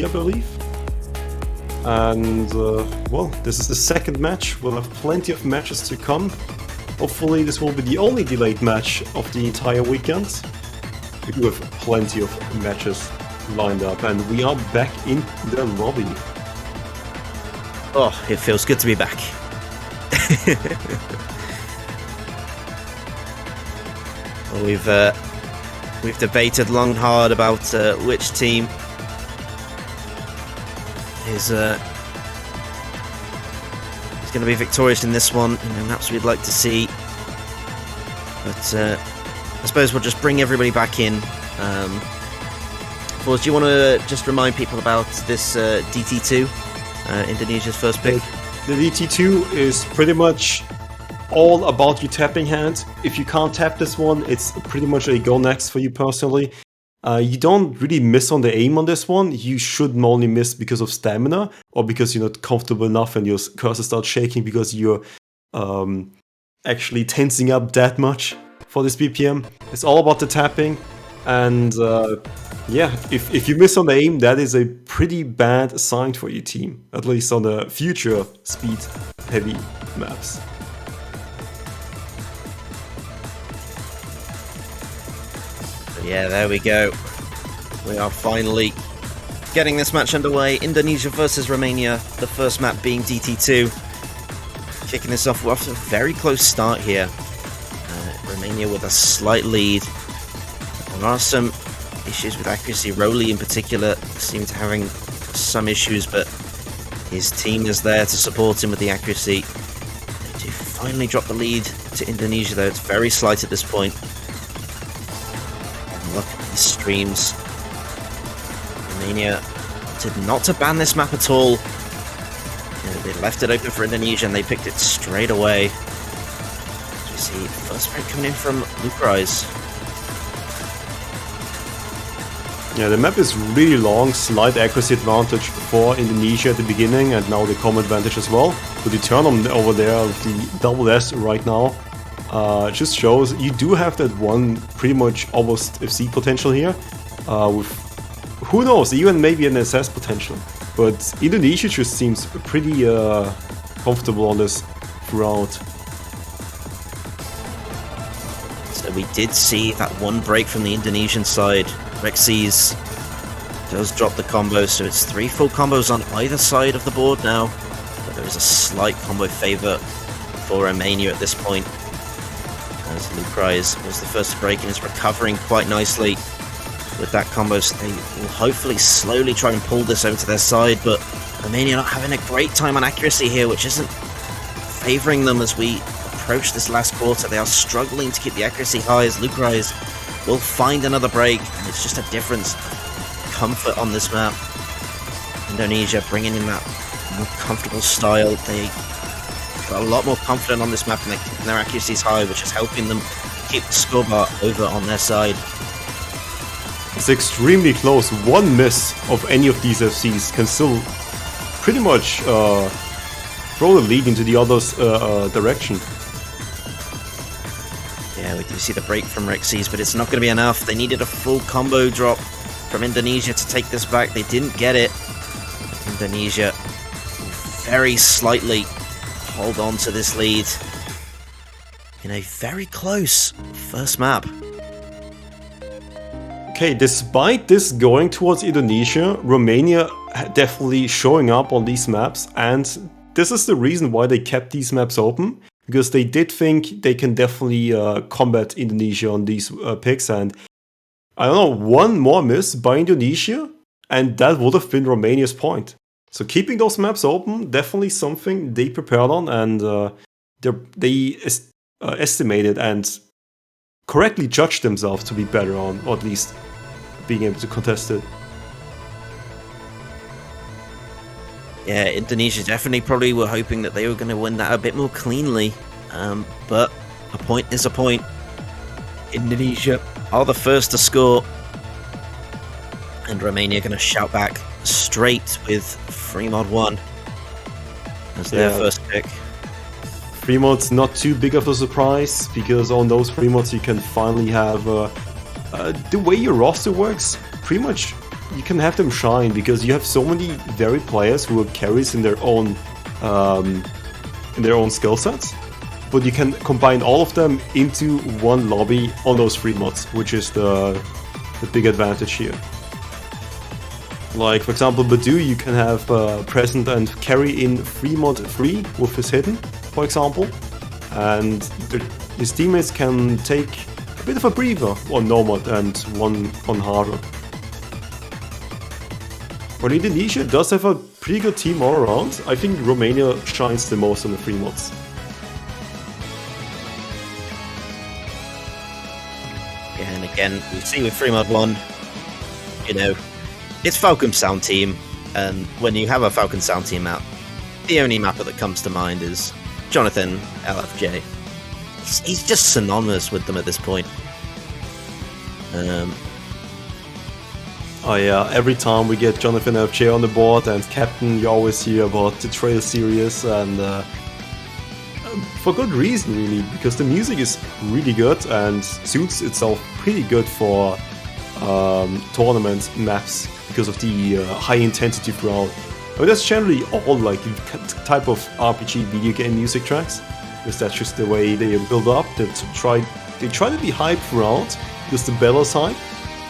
I believe. And, well, this is the second match. We'll have plenty of matches to come. Hopefully this will be the only delayed match of the entire weekend. We do have plenty of matches lined up, and we are back in the lobby. Oh, it feels good to be back. Well, we've debated long and hard about which team is going to be victorious in this one, and maps we'd like to see. But I suppose we'll just bring everybody back in. Force, do you want to just remind people about this DT2, Indonesia's first pick? The DT2 is pretty much all about your tapping hand. If you can't tap this one, it's pretty much a go next for you personally. You don't really miss on the aim on this one. You should only miss because of stamina, or because you're not comfortable enough and your cursor starts shaking because you're actually tensing up that much for this BPM. It's all about the tapping, and yeah, if you miss on the aim, that is a pretty bad sign for your team, at least on the future speed-heavy maps. Yeah, there we go. We are finally getting this match underway. Indonesia versus Romania, the first map being DT2. Kicking this off, we're off to a very close start here. Romania with a slight lead. There are some issues with accuracy. Roly in particular seems to be having some issues, but his team is there to support him with the accuracy. They do finally drop the lead to Indonesia, though. It's very slight at this point. Look at these streams. Romania wanted not to ban this map at all. They left it open for Indonesia and they picked it straight away. As we see, first break coming in from Lucrise. Yeah, the map is really long, slight accuracy advantage for Indonesia at the beginning, and now the comm advantage as well. With eternum over there, the double S right now, just shows you do have that one pretty much almost FC potential here, with, who knows, even maybe an SS potential. But Indonesia just seems pretty comfortable on this route. So we did see that one break from the Indonesian side. Rexeez does drop the combo, so it's 3 full combos on either side of the board now. But there is a slight combo favour for Romania at this point, as Lucrise was the first to break and is recovering quite nicely with that combo. So they will hopefully slowly try and pull this over to their side, but Romania not having a great time on accuracy here, which isn't favouring them as we approach this last quarter. They are struggling to keep the accuracy high as Lucrise will find another break, and it's just a difference of comfort on this map. Indonesia bringing in that more comfortable style. They got a lot more confident on this map, and their accuracy is high, which is helping them keep the scorebar over on their side. It's extremely close. One miss of any of these FCs can still pretty much throw the lead into the other's direction. Yeah, we do see the break from Rexeez, but it's not going to be enough. They needed a full combo drop from Indonesia to take this back. They didn't get it. Indonesia very slightly hold on to this lead in a very close first map. Okay, despite this going towards Indonesia, Romania definitely showing up on these maps, and this is the reason why they kept these maps open, because they did think they can definitely combat Indonesia on these picks, and I don't know, one more miss by Indonesia, and that would have been Romania's point. So keeping those maps open, definitely something they prepared on, and they estimated and correctly judged themselves to be better on, or at least being able to contest it. Yeah, Indonesia definitely probably were hoping that they were going to win that a bit more cleanly, but a point is a point. Indonesia are the first to score, and Romania going to shout back straight with free mod 1 as their first pick. Free mods not too big of a surprise, because on those free mods you can finally have the way your roster works pretty much you can have them shine because you have so many varied players who are carries in their own skill sets. But you can combine all of them into one lobby on those free mods, which is the big advantage here. Like, for example, Badeu, you can have present and carry in free mod 3 with his hidden, for example. And his teammates can take a bit of a breather on NoMod and one on Hardrock. But Indonesia does have a pretty good team all around. I think Romania shines the most on the free mods. Yeah, and again, we see with free mod 1, you know, it's Falcon Sound Team, and when you have a Falcon Sound Team map, the only mapper that comes to mind is Jonathan LFJ. He's just synonymous with them at this point. Oh yeah, every time we get Jonathan LFJ on the board and Captain, you always hear about the Trail series, and for good reason really, because the music is really good and suits itself pretty good for tournament maps because of the high intensity throughout. But that's generally all like type of RPG video game music tracks, because that's just the way they build up. They try to be hype throughout because the battle's hype,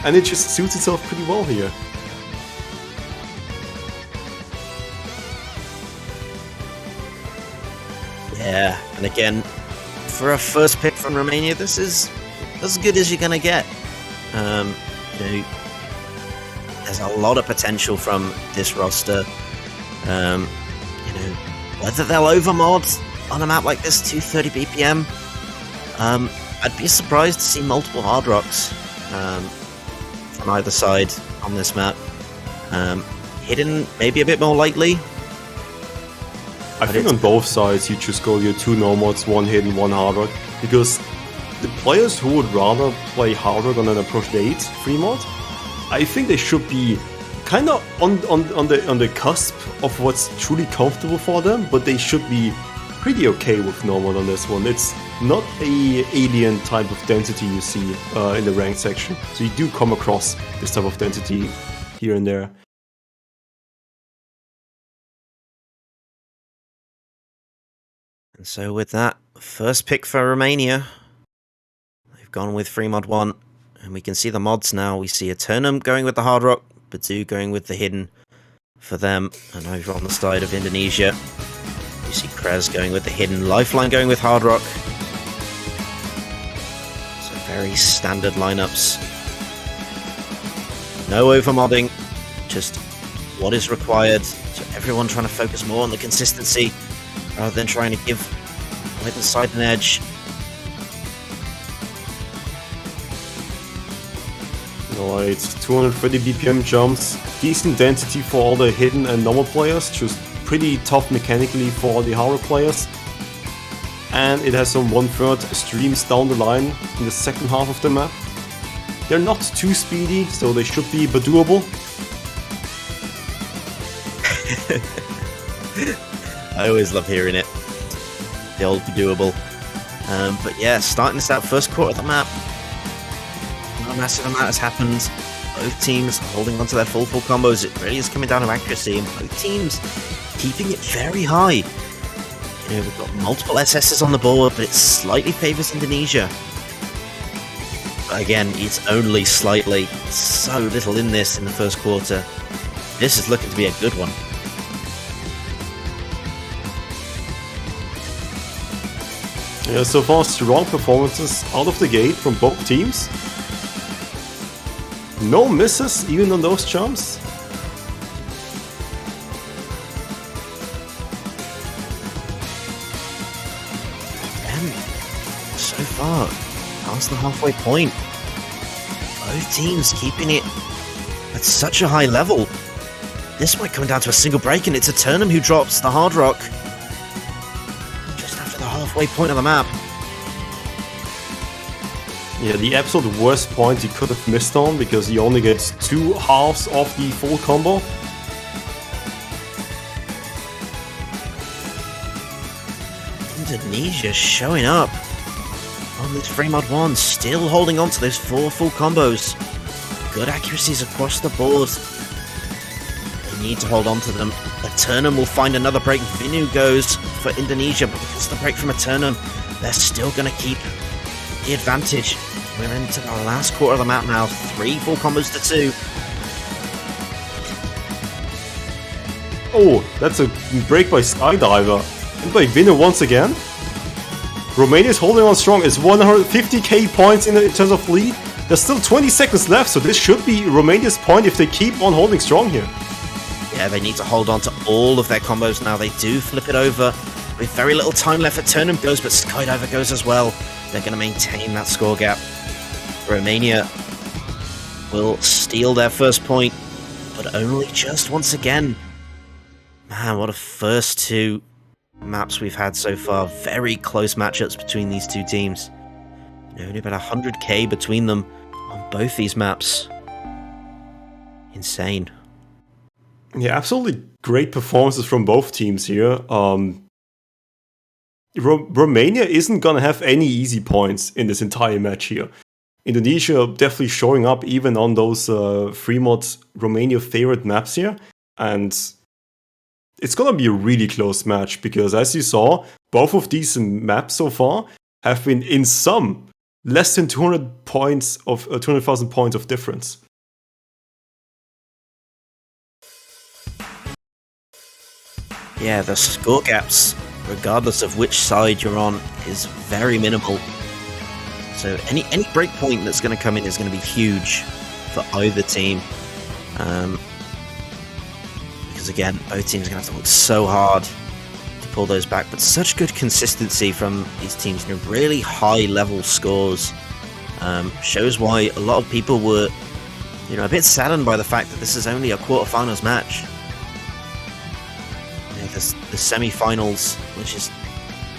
and it just suits itself pretty well here. Yeah, and again, for a first pick from Romania, this is as good as you're gonna get. You know, there's a lot of potential from this roster. You know, whether they'll overmod on a map like this, 230 BPM, I'd be surprised to see multiple hard rocks from either side on this map. Hidden maybe a bit more likely. I think on both sides you just go your 2 NoMods, 1 hidden, 1 hard rock, because the players who would rather play hard rock on an approach to 8 free mod, I think they should be kind of on the cusp of what's truly comfortable for them, but they should be pretty okay with NoMod on this one. It's not a alien type of density you see in the ranked section, so you do come across this type of density here and there. And so with that, first pick for Romania, they've gone with free mod 1, and we can see the mods now. We see Eternum going with the hard rock, badeu going with the hidden for them, and over on the side of Indonesia, you see Crezz going with the hidden, Lifeline going with hard rock. So very standard lineups. No overmodding, just what is required. So everyone trying to focus more on the consistency rather than trying to give either side an edge. Alright, 230 BPM jumps, decent density for all the hidden and normal players, just pretty tough mechanically for all the hard players. And it has some 1/3 streams down the line in the second half of the map. They're not too speedy, so they should be badeuable. I always love hearing it. The old badeuable. But yeah, starting this out first quarter of the map. Not a massive amount has happened. Both teams holding onto their full combos. It really is coming down to accuracy, and both teams keeping it very high. You know, we've got multiple SSs on the board, but it slightly favors Indonesia. But again, it's only slightly. So little in this in the first quarter. This is looking to be a good one. Yeah, so far strong performances out of the gate from both teams. No misses even on those jumps. And so far, past the halfway point, both teams keeping it at such a high level. This might come down to a single break, and it's Eternum who drops the hard rock halfway point of the map. Yeah, the absolute worst point he could have missed on, because he only gets 2 halves of the full combo. Indonesia showing up on this free mod 1, still holding on to those 4 full combos. Good accuracies across the board. need to hold on to them. Eternum will find another break. Vinno goes for Indonesia, but because the break from Eternum, they're still going to keep the advantage. We're into the last quarter of the map now. 3 full combos to 2. Oh, that's a break by Skydiver. And by Vinno once again. Romania is holding on strong. It's 150k points in terms of lead. There's still 20 seconds left, so this should be Romania's point if they keep on holding strong here. Yeah, they need to hold on to all of their combos now. They do flip it over with very little time left. Eternum goes, but Skydiver goes as well. They're going to maintain that score gap. Romania will steal their first point, but only just once again. Man, what a first 2 maps we've had so far. Very close matchups between these two teams. Only about 100k between them on both these maps. Insane. Yeah, absolutely great performances from both teams here. Romania isn't gonna have any easy points in this entire match here. Indonesia definitely showing up even on those free mods Romania favorite maps here, and it's gonna be a really close match because, as you saw, both of these maps so far have been in some less than 200 points of 200,000 points of difference. Yeah, the score gaps, regardless of which side you're on, is very minimal. So any break point that's going to come in is going to be huge for either team. Because again, both teams are going to have to work so hard to pull those back. But such good consistency from these teams, really high level scores. Shows why a lot of people were, a bit saddened by the fact that this is only a quarterfinals match. The semi-finals, which is,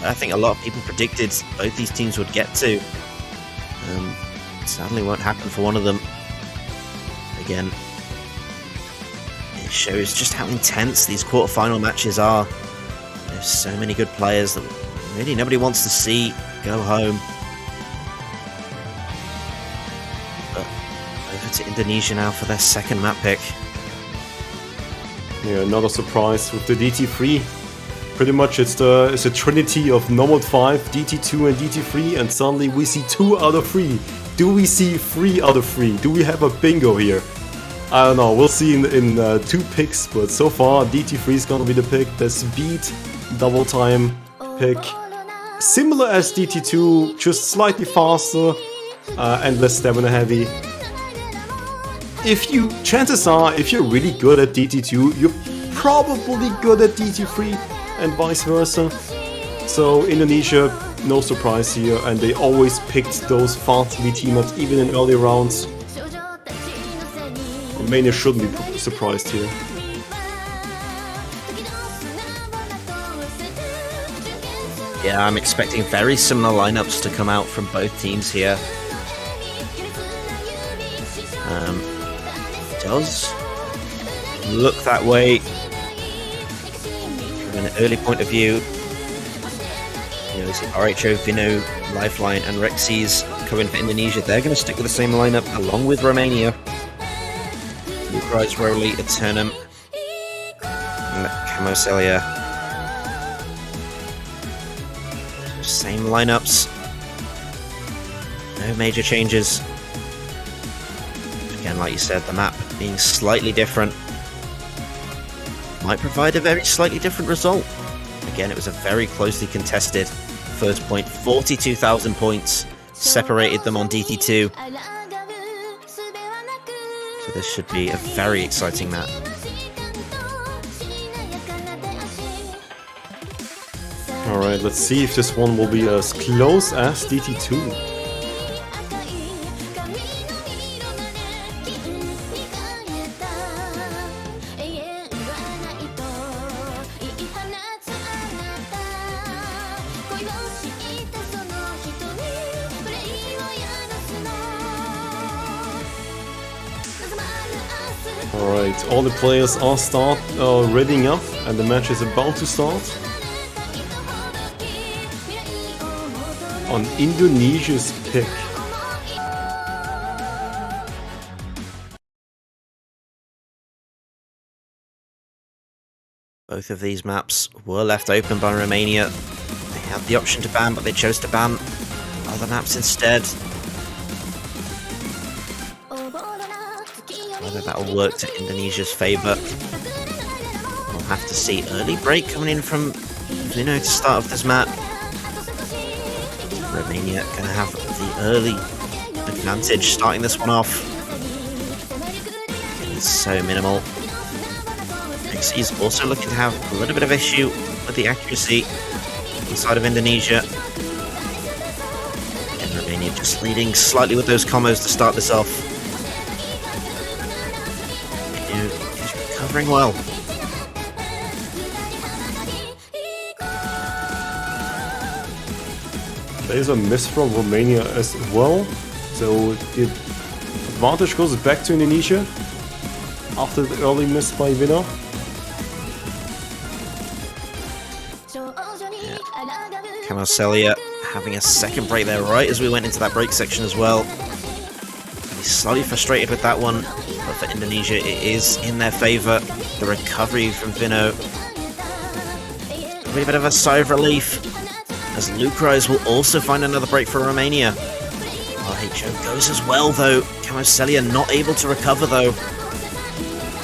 I think a lot of people predicted both these teams would get to. Sadly won't happen for one of them. Again, it shows just how intense these quarterfinal matches are. There's so many good players that really nobody wants to see go home. But over to Indonesia now for their second map pick. Yeah, another surprise with the DT3. Pretty much it's a trinity of NoMod 5, DT2 and DT3, and suddenly we see 2 out of 3. Do we see 3 out of 3? Do we have a bingo here? I don't know, we'll see in 2 picks, but so far DT3 is gonna be the pick. That's beat double time pick. Similar as DT2, just slightly faster and less stamina heavy. Chances are, if you're really good at DT2, you're probably good at DT3 and vice versa. So Indonesia, no surprise here, and they always picked those fast lead teammates even in early rounds. Romania shouldn't be surprised here. Yeah, I'm expecting very similar lineups to come out from both teams here. Does look that way from an early point of view. We see RHO, Vinno, Lifeline and Rexeez coming for Indonesia. They're going to stick with the same lineup along with Romania. Lucrise, Roly, Eternum and Chamosiala. Same lineups. No major changes. Again, like you said, the map being slightly different might provide a very slightly different result. Again, it was a very closely contested first point. 42,000 points separated them on DT2. So this should be a very exciting map. Alright, let's see if this one will be as close as DT2. Alright, all the players are readying up and the match is about to start. On Indonesia's pick. Both of these maps were left open by Romania. They had the option to ban, but they chose to ban other maps instead. Whether that will work to Indonesia's favour, we'll have to see. Early break coming in from Vinno to start off this map. Romania going to have the early advantage starting this one off. It's so minimal. Rexeez also looking to have a little bit of issue with the accuracy inside of Indonesia. And Romania just leading slightly with those combos to start this off. He's recovering well. There's a miss from Romania as well, so the advantage goes back to Indonesia after the early miss by Vinno. Chamosiala having a second break there right as we went into that break section as well. He's slightly frustrated with that one, but for Indonesia it is in their favour. The recovery from Vinno. A bit of a sigh of relief as Lucrise will also find another break for Romania. RHO goes as well though. Chamosiala not able to recover though.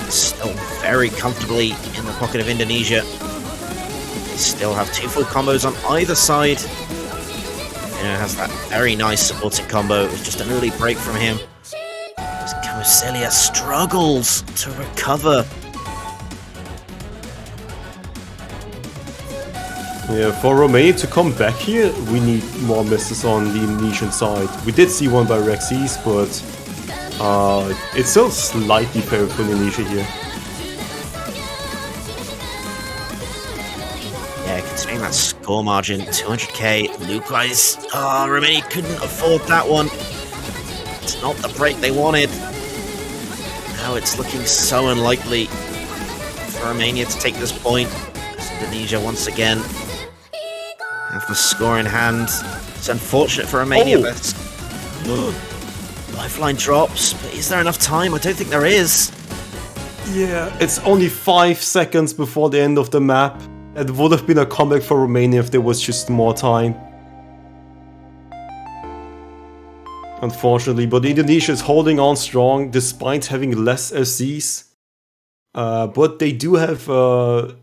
Still very comfortably in the pocket of Indonesia. They still have two full combos on either side. Vinno has that very nice supporting combo. It was just an early break from him. As Chamosiala struggles to recover. Yeah, for Romania to come back here, we need more misses on the Indonesian side. We did see one by Rexeez, but it's still slightly favored for Indonesia here. Yeah, considering that score margin, 200k, Lucrise, Romania couldn't afford that one. It's not the break they wanted. Now it's looking so unlikely for Romania to take this point. As Indonesia once again have the score in hand. It's unfortunate for Romania, but Lifeline drops. But is there enough time? I don't think there is. Yeah, it's only 5 seconds before the end of the map. It would have been a comeback for Romania if there was just more time. Unfortunately, but Indonesia is holding on strong despite having less SCs. But they do have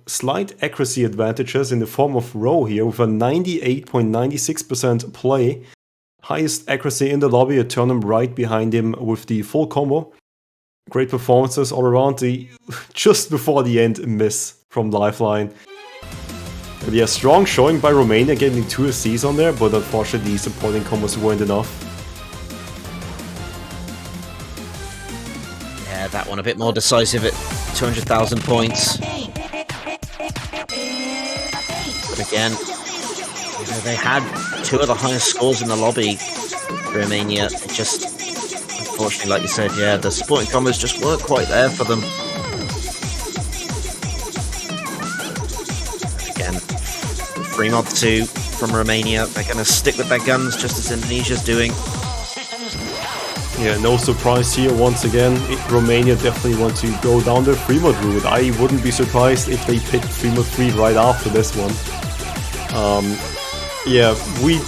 slight accuracy advantages in the form of Row here with a 98.96% play. Highest accuracy in the lobby, eternum right behind him with the full combo. Great performances all around. The just before the end miss from Lifeline. And yeah, strong showing by Romania getting 2 SCs on there, but unfortunately supporting combos weren't enough. Yeah, that one a bit more decisive at 200,000 points. But again, you know, they had 2 of the highest scores in the lobby. Romania, it just, unfortunately, like you said, yeah, the supporting combos just weren't quite there for them. Again, 3-mod 2 from Romania. They're going to stick with their guns just as Indonesia's doing. Yeah, no surprise here once again. Romania definitely want to go down the 3-mod route. I wouldn't be surprised if they picked 3-mod 3 right after this one. Yeah, we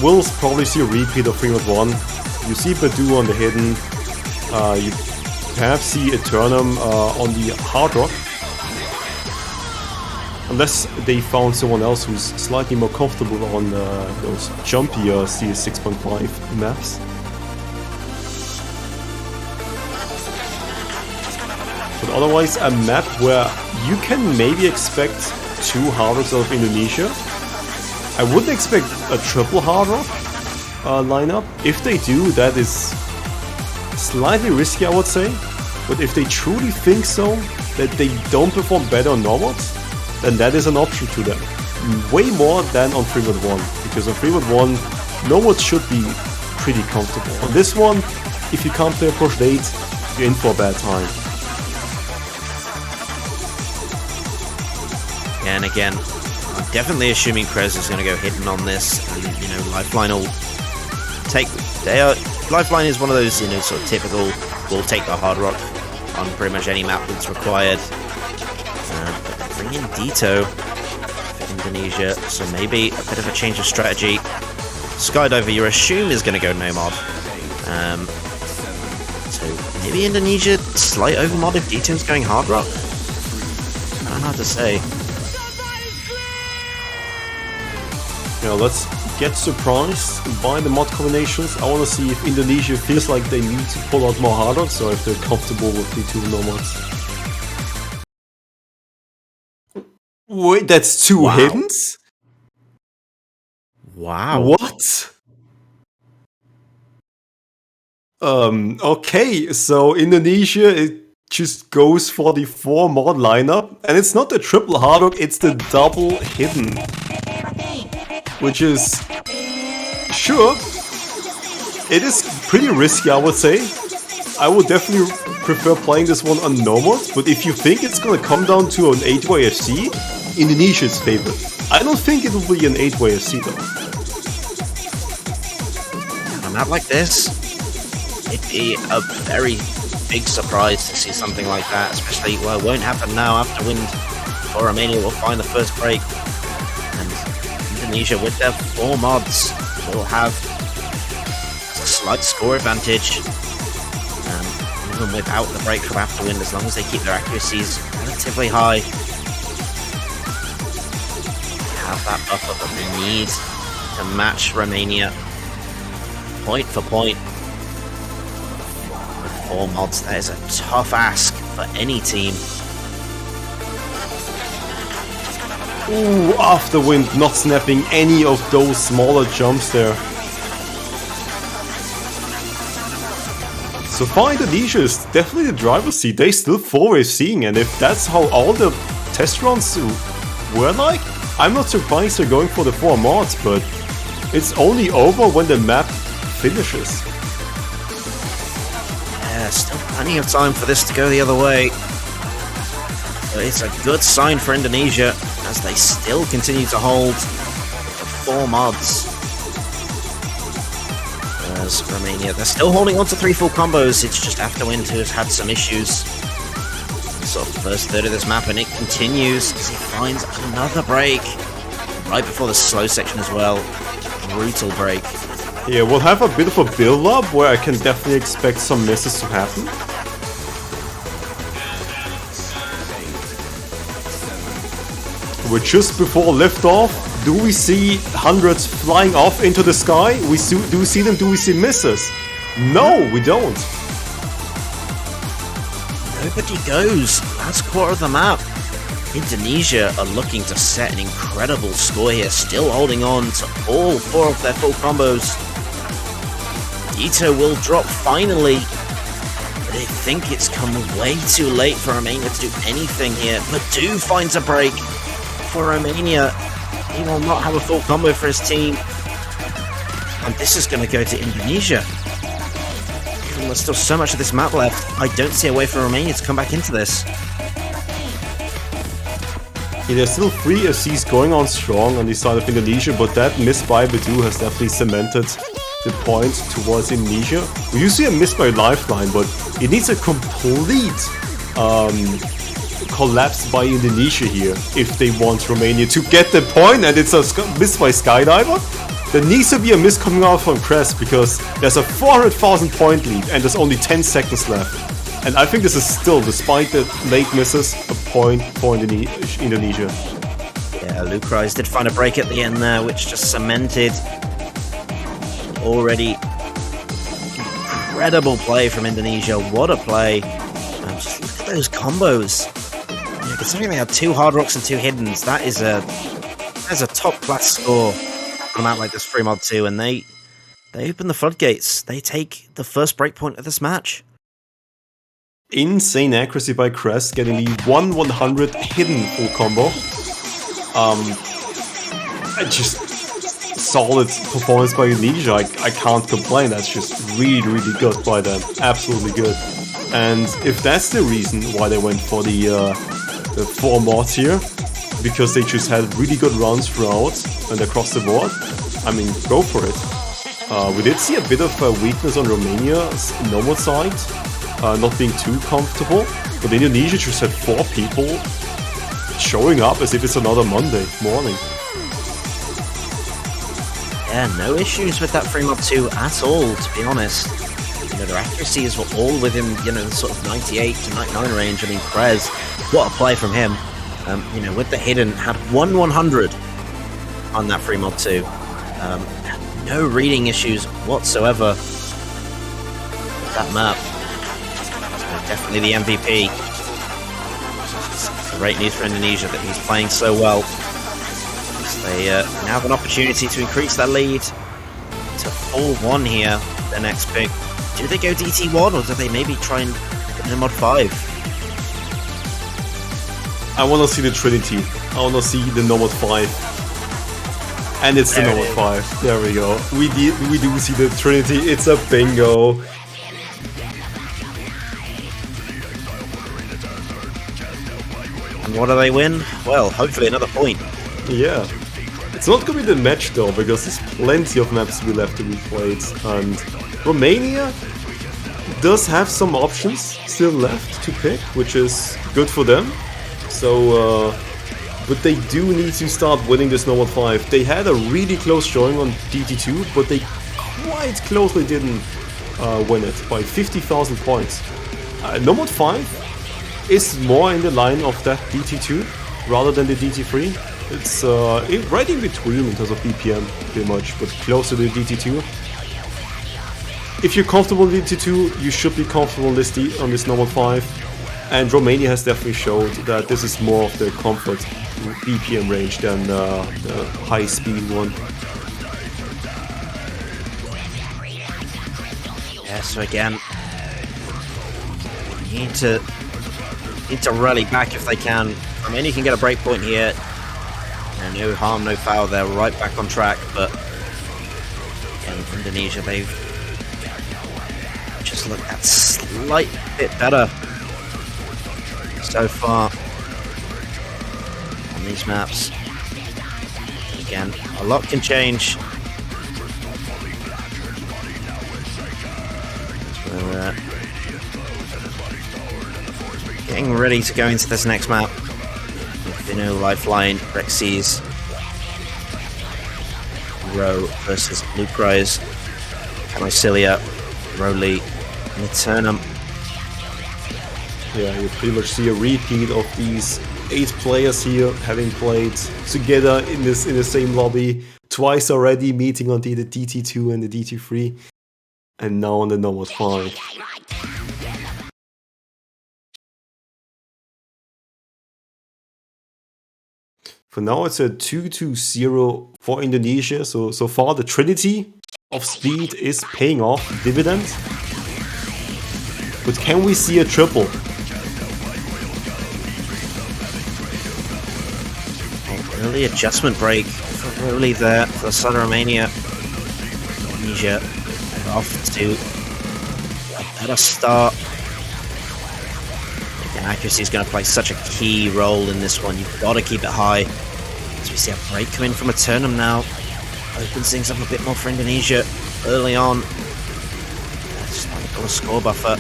will probably see a repeat of 3-mod 1. You see badeu on the hidden. You perhaps see eternum on the hard rock. Unless they found someone else who's slightly more comfortable on those jumpier CS6.5 maps. But otherwise, a map where you can maybe expect 2 hard rocks out of Indonesia. I wouldn't expect a triple hard rock lineup. If they do, that is slightly risky, I would say. But if they truly think so, that they don't perform better on NoMod, then that is an option to them. Way more than on 3-mod 1. Because on 3-mod 1, NoMod should be pretty comfortable. On this one, if you can't play approach late, you're in for a bad time. And again, I'm definitely assuming Crezz is going to go hidden on this. And, you know, Lifeline will take. Lifeline is one of those, you know, sort of typical. Will take the hard rock on pretty much any map that's required. bring in deeto for Indonesia, so maybe a bit of a change of strategy. Skydiver, you assume, is going to go NoMod. So maybe Indonesia slight overmod if deeto's going hard rock? I don't know how to say. Yeah, let's get surprised by the mod combinations. I want to see if Indonesia feels like they need to pull out more hard rocks or if they're comfortable with the two NoMods. Wait, that's two hiddens? Wow. What? Okay, so Indonesia, it just goes for the 4 mod lineup, and it's not the triple hard rock, it's the double hidden. Which is, sure, it is pretty risky, I would say. I would definitely prefer playing this one on NoMod, but if you think it's gonna come down to an 8-way FC, Indonesia's favorite. I don't think it will be an 8-way FC though. On a map like this, it'd be a very big surprise to see something like that, especially, well, it won't happen now after Wind or Romania will find the first break. And Indonesia, with their 4 mods, will have a slight score advantage. Even without the break from after Wind, as long as they keep their accuracies relatively high. Have that buffer that they need to match Romania point for point. With 4 mods, that is a tough ask for any team. Ooh, after Wind not snapping any of those smaller jumps there. So far, Indonesia is definitely the driver's seat. They still 4-way seeing, and if that's how all the test runs were like, I'm not surprised they're going for the 4 mods, but it's only over when the map finishes. Yeah, still plenty of time for this to go the other way. But it's a good sign for Indonesia as they still continue to hold the 4 mods. Whereas Romania, they're still holding on to 3 full combos. It's just after Wind who has had some issues. Sort of the first third of this map, and it continues as he finds another break right before the slow section as well. Brutal break. Yeah, we'll have a bit of a build-up where I can definitely expect some misses to happen. We're just before liftoff. Do we see hundreds flying off into the sky? Do we see them? Do we see misses? No, we don't. Nobody goes. That's quarter of the map. Indonesia are looking to set an incredible score here, still holding on to all 4 of their full combos. deeto will drop finally, but I think it's come way too late for Romania to do anything here. Badeu finds a break for Romania. He will not have a full combo for his team. And this is going to go to Indonesia. And there's still so much of this map left. I don't see a way for Romania to come back into this. Yeah, there's still 3 FCs going on strong on the side of Indonesia, but that miss by badeu has definitely cemented the point towards Indonesia. We usually a miss by Lifeline, but it needs a complete collapse by Indonesia here if they want Romania to get the point, and it's a miss by Skydiver. There needs to be a miss coming out from Crezz because there's a 400,000 point lead and there's only 10 seconds left. And I think this is still, despite the late misses, a point for Indonesia. Yeah, Lucrise did find a break at the end there, which just cemented already incredible play from Indonesia. What a play. Just look at those combos. Yeah, considering they had 2 hard rocks and 2 hiddens, that's a top class score on a map like this 3-mod 2, and they open the floodgates. They take the first breakpoint of this match. Insane accuracy by Crezz, getting the 1/100 hidden full combo. Just solid performance by Indonesia. I can't complain. That's just really good by them. Absolutely good. And if that's the reason why they went for the 4 mods here, because they just had really good runs throughout and across the board, I mean, go for it. We did see a bit of a weakness on Romania's NoMod side, not being too comfortable, but Indonesia just had 4 people showing up as if it's another Monday morning. Yeah, no issues with that 3-mod-2 at all, to be honest. You know, their accuracies were all within, you know, the sort of 98 to 99 range. I mean, Crezz, what a play from him. You know, with the hidden, had 100 on that 3-mod-2. No reading issues whatsoever with that map. So definitely the MVP. It's great news for Indonesia that he's playing so well. So they now have an opportunity to increase their lead to 4-1 here, their next pick. Do they go DT1 or do they maybe try and get NoMod 5? I want to see the Trinity. I want to see the NoMod 5. And it's the NoMod 5. There we go. We do see the Trinity. It's a bingo. And what do they win? Well, hopefully another point. Yeah. It's not going to be the match though, because there's plenty of maps we left to be played. And Romania does have some options still left to pick, which is good for them. So, but they do need to start winning this NoMod 5. They had a really close showing on DT2, but they quite closely didn't win it by 50,000 points. NoMod 5 is more in the line of that DT2 rather than the DT3. It's right in between in terms of BPM, pretty much, but close to the DT2. If you're comfortable with DT2, you should be comfortable on this NoMod 5. And Romania has definitely showed that this is more of the comfort BPM range than the high speed one. Yeah, so again, need to rally back if they can. Romania can get a break point here. And no harm, no foul. They're right back on track, but again, Indonesia, they've just looked that slight bit better so far on these maps. Again, a lot can change. So, getting ready to go into this next map. Vinno, Lifeline, Rexeez, Row versus Lucrise, Chamosiala, Rowley, and eternum. Yeah, you pretty much see a repeat of these 8 players here having played together in the same lobby twice already, meeting on the DT2 and the DT3, and now on the NoMod 5. For now it's a 2-0 for Indonesia, so far the Trinity of speed is paying off dividends. But can we see a triple? Early adjustment break for Rowley there for the side of Romania. Indonesia off to a better start. Again, accuracy is going to play such a key role in this one. You've got to keep it high. As we see a break coming from eternum now. Opens things up a bit more for Indonesia early on. Just like a score buffer.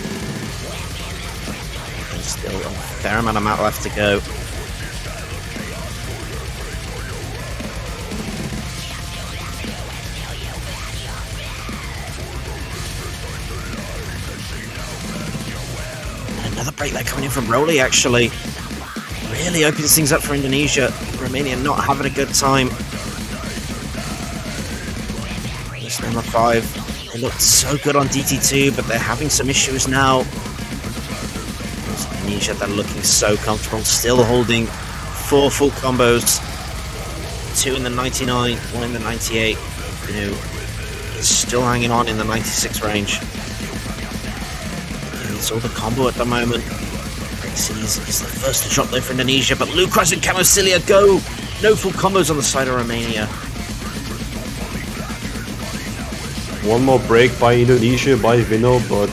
There's still a fair amount of map left to go. Another break there coming in from Rowley, actually. Really opens things up for Indonesia. Romania not having a good time. This number 5. They looked so good on DT2, but they're having some issues now. There's Indonesia, they're looking so comfortable. Still holding 4 full combos. 2 in the 99, 1 in the 98. You know, is still hanging on in the 96 range. It's all the combo at the moment. Rexeez is the first to drop there for Indonesia, but Lucrise and Chamosiala go! No full combos on the side of Romania. One more break by Indonesia, by Vinno, but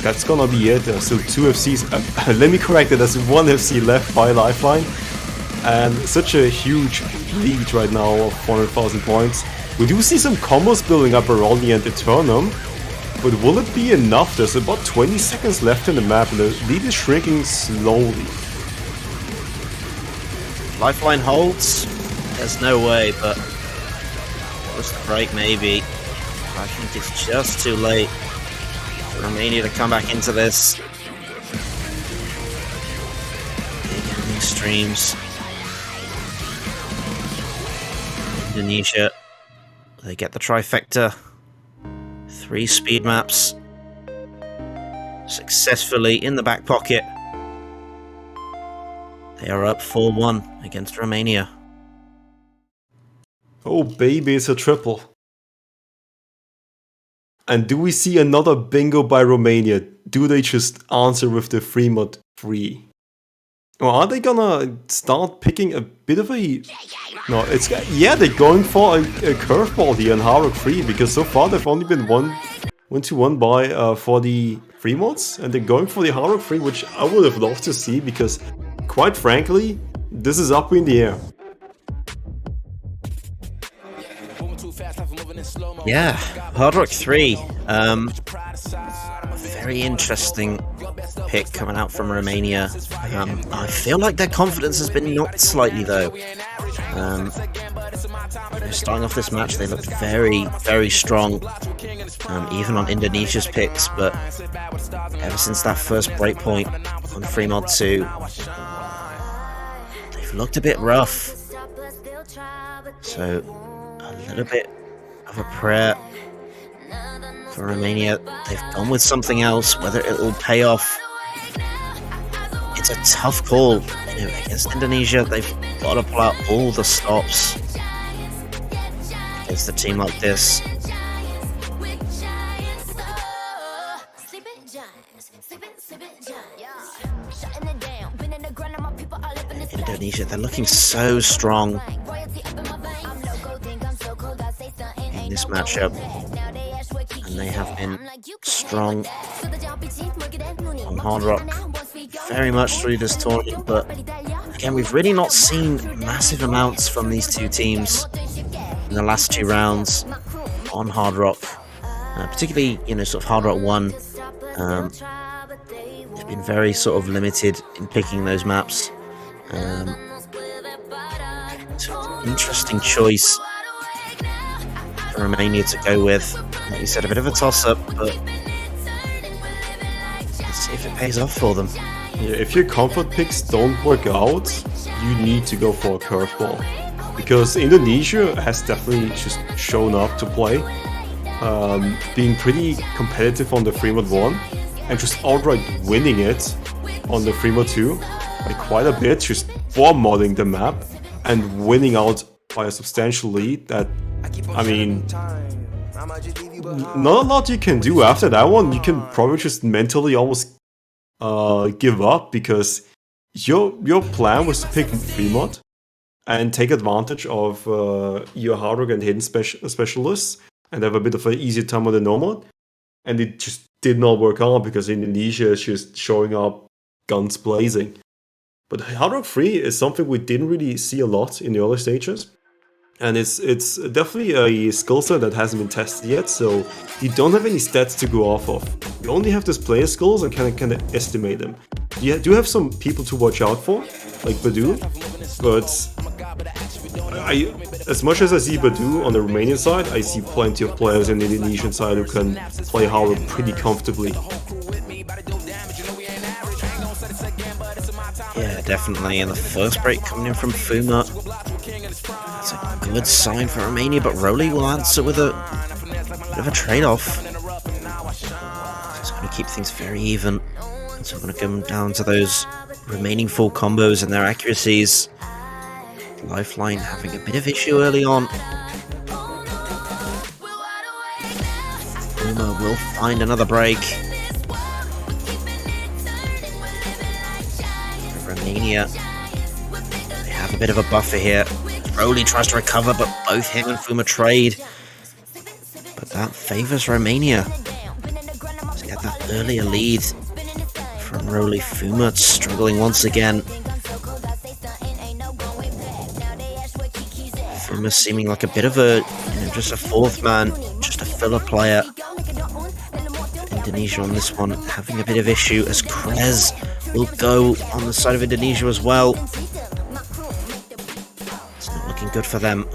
that's gonna be it. There's still 2 FCs. Let me correct it, there's 1 FC left by Lifeline. And such a huge lead right now of 400,000 points. We do see some combos building up around the end eternum. But will it be enough? There's about 20 seconds left in the map and the lead is shrinking slowly. Lifeline holds. There's no way, but was the break maybe. I think it's just too late for Romania to come back into this. Big ending streams. Indonesia, they get the trifecta. 3 speed maps successfully in the back pocket. They are up 4-1 against Romania. Oh baby, it's a triple. And do we see another bingo by Romania? Do they just answer with the Fremont 3? Or are they gonna start picking a bit of a... No, it's... Yeah, they're going for a curveball here on Ragnarok 3, because so far they've only been 1-1 by for the Fremonts, and they're going for the Ragnarok 3, which I would have loved to see, because quite frankly, this is up in the air. Yeah, Ragnarok 3. Very interesting pick coming out from Romania. I feel like their confidence has been knocked slightly though. Starting off this match, they looked very, very strong, even on Indonesia's picks, but ever since that first breakpoint on Fremont 2, they've looked a bit rough. So, a little bit of a prayer for Romania. They've gone with something else. Whether it will pay off, it's a tough call. You know, against Indonesia, they've got to pull out all the stops against a team like this. Indonesia, they're looking so strong in this matchup, and they have been strong on Ragnarok very much through this tournament, but again, we've really not seen massive amounts from these two teams in the last 2 rounds on Ragnarok, particularly, you know, sort of Ragnarok 1. They've been very sort of limited in picking those maps. Interesting choice for Romania to go with. Like you said, a bit of a toss-up, but let's see if it pays off for them. Yeah, if your comfort picks don't work out, you need to go for a curveball. Because Indonesia has definitely just shown up to play, being pretty competitive on the Fremont 1, and just outright winning it on the Fremont 2 by quite a bit, just bomb-modding the map and winning out by a substantial lead that, I mean, not a lot you can do after that one. You can probably just mentally almost give up, because your plan was to pick Fremont and take advantage of your Ragnarok and hidden specialists and have a bit of an easier time on the NoMod, and it just did not work out because Indonesia is just showing up guns blazing. But Ragnarok 3 is something we didn't really see a lot in the early stages, and it's definitely a skill set that hasn't been tested yet, so you don't have any stats to go off of. You only have these player skills and kind of estimate them. You do have some people to watch out for, like badeu, but as much as I see badeu on the Romanian side, I see plenty of players on the Indonesian side who can play Ragnarok pretty comfortably. Yeah, definitely. And the first break coming in from Fuma. That's a good sign for Romania, but Roly will answer with a bit of a trade-off. It's going to keep things very even. So we're going to come down to those remaining full combos and their accuracies. Lifeline having a bit of issue early on. Fuma will find another break. Romania, they have a bit of a buffer here. Roly tries to recover, but both him and Fuma trade. But that favours Romania to get that earlier lead from Roly. Fuma struggling once again. Fuma seeming like a bit of a, just a 4th man, just a filler player. Indonesia on this one having a bit of issue as Crezz will go on the side of Indonesia as well. Not looking good for them.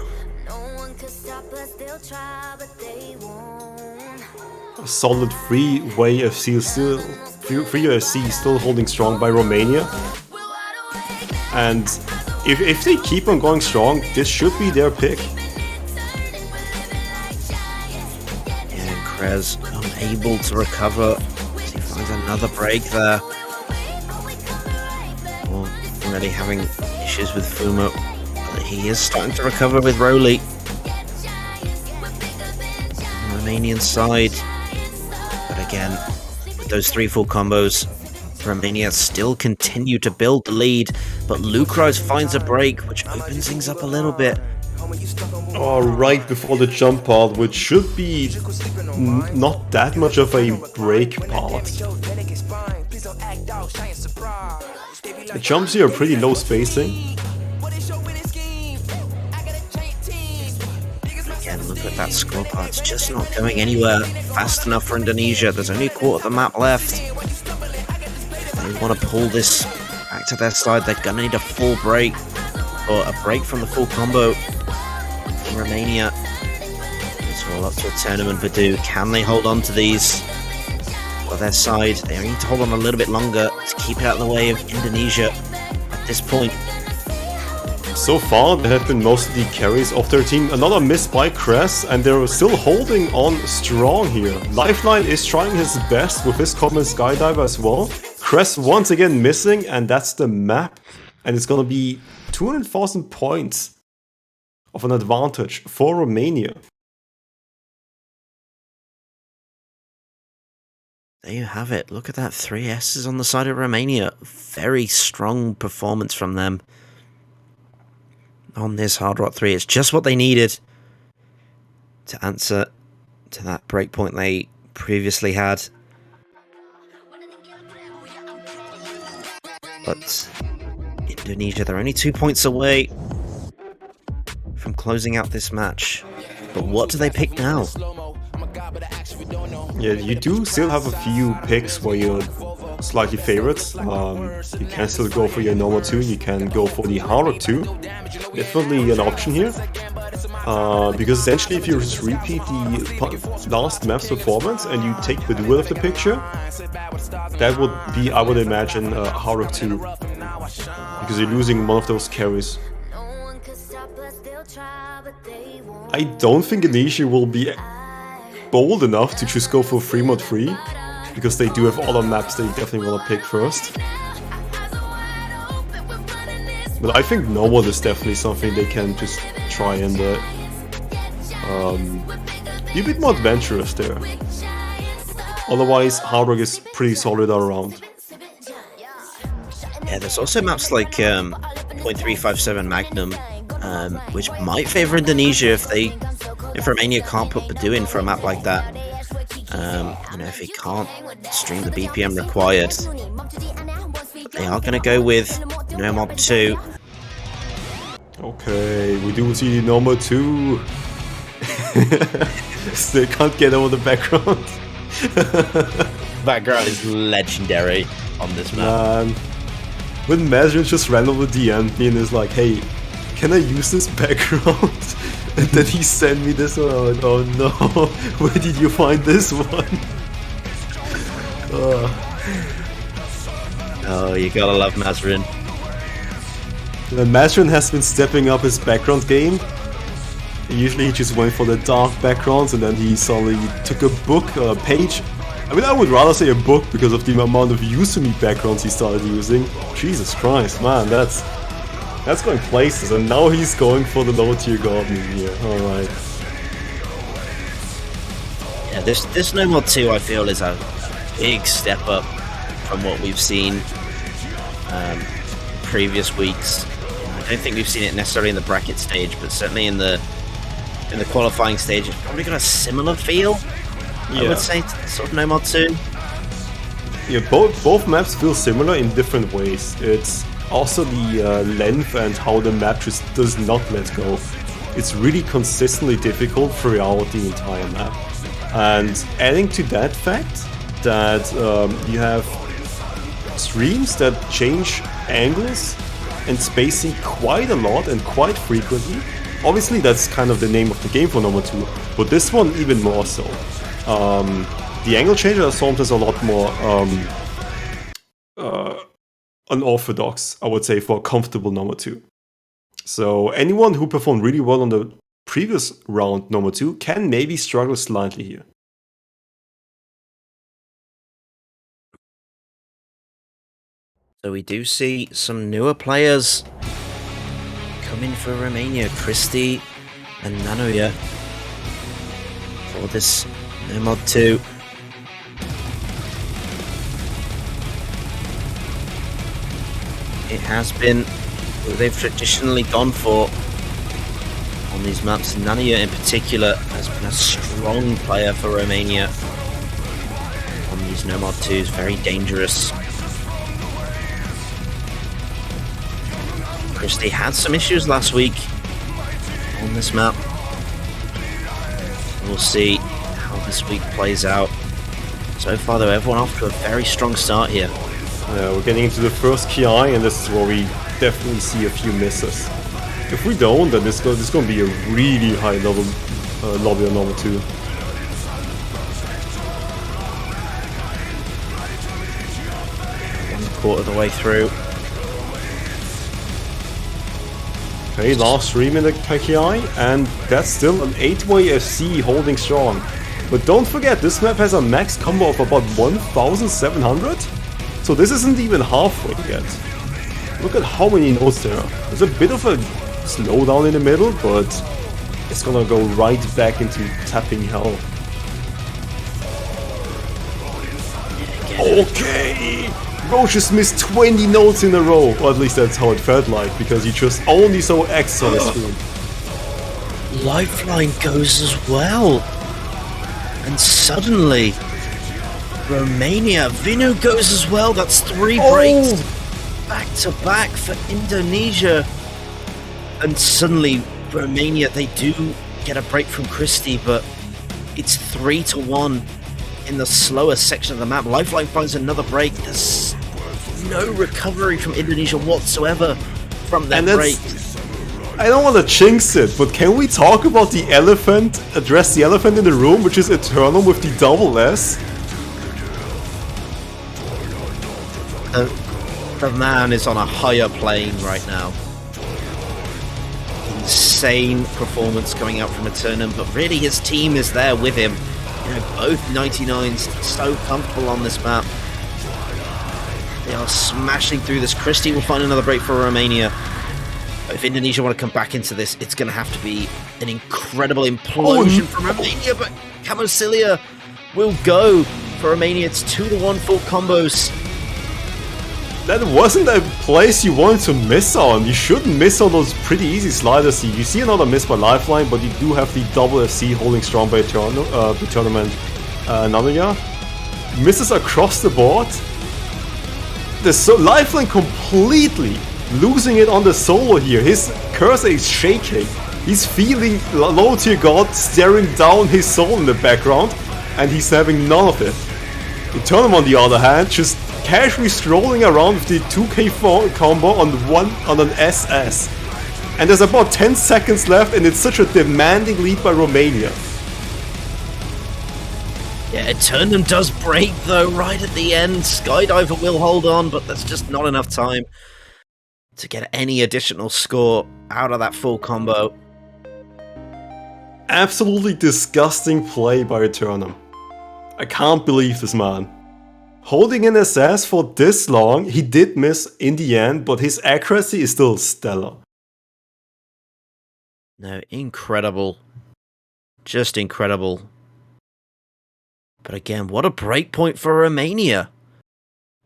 A solid 3-way FC still, 3FC still holding strong by Romania. And if they keep on going strong, this should be their pick. And Crezz unable to recover. He finds another break there. Well, already having issues with Fuma. But he is starting to recover with Roly. Romanian side. But again, with those 3 full combos, Romania still continue to build the lead, but Lucrise finds a break, which opens things up a little bit. Oh, right before the jump part, which should be not that much of a break part. The jumps here are pretty low spacing. Again, look at that score part, it's just not going anywhere fast enough for Indonesia. There's only a quarter of the map left. They want to pull this back to their side. They're gonna need a full break, or a break from the full combo from Romania. It's all up to eternum and badeu. Can they hold on to these for their side? They need to hold on a little bit longer to keep it out of the way of Indonesia at this point. So far, they have been mostly carries of their team. Another miss by Crezz, and they're still holding on strong here. Lifeline is trying his best with his common Skydiver as well. Crezz once again missing, and that's the map. And it's gonna be 200,000 points of an advantage for Romania. There you have it. Look at that, 3 S's on the side of Romania. Very strong performance from them on this Hard Rock 3. It's just what they needed to answer to that breakpoint they previously had. But Indonesia, they're only 2 points away from closing out this match. But what do they pick now? Yeah, you do still have a few picks where you're slightly favorites. You can still go for your NoMod 2, you can go for the Hard Rock 2. Definitely an option here. Because essentially if you just repeat the last map's performance and you take badeu out of the picture, that would be, I would imagine, Hard Rock 2. Because you're losing one of those carries. I don't think Indonesia will be bold enough to just go for 3 mod 3, because they do have other maps they definitely want to pick first. But I think NoMod is definitely something they can just try and be a bit more adventurous there. Otherwise, Hard Rock is pretty solid all around. Yeah, there's also maps like .357 Magnum, which might favor Indonesia if Romania can't put badeu in for a map like that. You know, if he can't stream the BPM required. But they are going to go with NoMod 2. Okay, we do see NoMod 2. Still can't get over the background. Background is legendary on this map. Man. When Mazzerin just randomly DM'd me and is like, hey, can I use this background? And then he sent me this one. I went, oh no, where did you find this one? Oh, you gotta love Mazzerin. Mazzerin has been stepping up his background game. Usually he just went for the dark backgrounds, and then he suddenly took a book, a page. I mean, I would rather say a book because of the amount of Usumi backgrounds he started using. Jesus Christ, man, that's going places, and now he's going for the lower tier garden here. Alright. Yeah, this NoMod 2 I feel is a big step up from what we've seen previous weeks. I don't think we've seen it necessarily in the bracket stage, but certainly in the qualifying stage, it's probably got a similar feel. Yeah. I would say to sort of NoMod 2. Yeah, both maps feel similar in different ways. It's also the length and how the map just does not let go. It's really consistently difficult throughout the entire map. And adding to that fact that you have streams that change angles and spacing quite a lot and quite frequently. Obviously, that's kind of the name of the game for NoMod 2, but this one even more so. The angle changer assault is a lot more unorthodox, I would say, for a comfortable NoMod 2. So anyone who performed really well on the previous round NoMod 2 can maybe struggle slightly here. So we do see some newer players coming for Romania, Christy and Nanoya for this NoMod 2. It has been what they've traditionally gone for on these maps. Nanoya in particular has been a strong player for Romania on these NoMod 2s, very dangerous. Christy had some issues last week on this map. We'll see how this week plays out. So far though, everyone off to a very strong start here. Yeah, we're getting into the first KI, and this is where we definitely see a few misses. If we don't, then this is going to be a really high level lobby on NoMod 2. One quarter of the way through. Okay, last 3 minute KI, and that's still an 8-way FC holding strong. But don't forget, this map has a max combo of about 1700? So this isn't even halfway yet. Look at how many nodes there are. There's a bit of a slowdown in the middle, but it's gonna go right back into tapping hell. Okay! Roche just missed 20 nodes in a row, or at least that's how it felt like, because he just only saw X on the screen. Lifeline goes as well. And suddenly, Romania, Vinno goes as well. That's 3 breaks back to back for Indonesia. And suddenly, Romania, they do get a break from Christy, but it's 3-1 in the slower section of the map. Lifeline finds another break. There's no recovery from Indonesia whatsoever from that break. I don't want to jinx it, but can we talk about the elephant, address the elephant in the room, which is Eternum with the double S? The man is on a higher plane right now. Insane performance coming out from Eternum, but really his team is there with him. You know, both 99s so comfortable on this map. They are smashing through this. Christy will find another break for Romania. If Indonesia want to come back into this, it's going to have to be an incredible implosion from Romania, but Chamosiala will go for Romania. It's 2-1 full combos. That wasn't a place you wanted to miss on. You shouldn't miss on those pretty easy sliders here. You see another miss by Lifeline, but you do have the double FC holding strong by Eternum and nanoya. Misses across the board. Lifeline completely losing it on the solo here. His cursor is shaking. He's feeling low tier god staring down his soul in the background, and he's having none of it. Eternum, on the other hand, just casually strolling around with the 2k combo on an SS. And there's about 10 seconds left, and it's such a demanding lead by Romania. Yeah, Eternum does break though right at the end. Skydiver will hold on, but there's just not enough time to get any additional score out of that full combo. Absolutely disgusting play by Eternum. I can't believe this man. Holding an SS for this long, he did miss in the end, but his accuracy is still stellar. No, incredible. Just incredible. But again, what a breakpoint for Romania.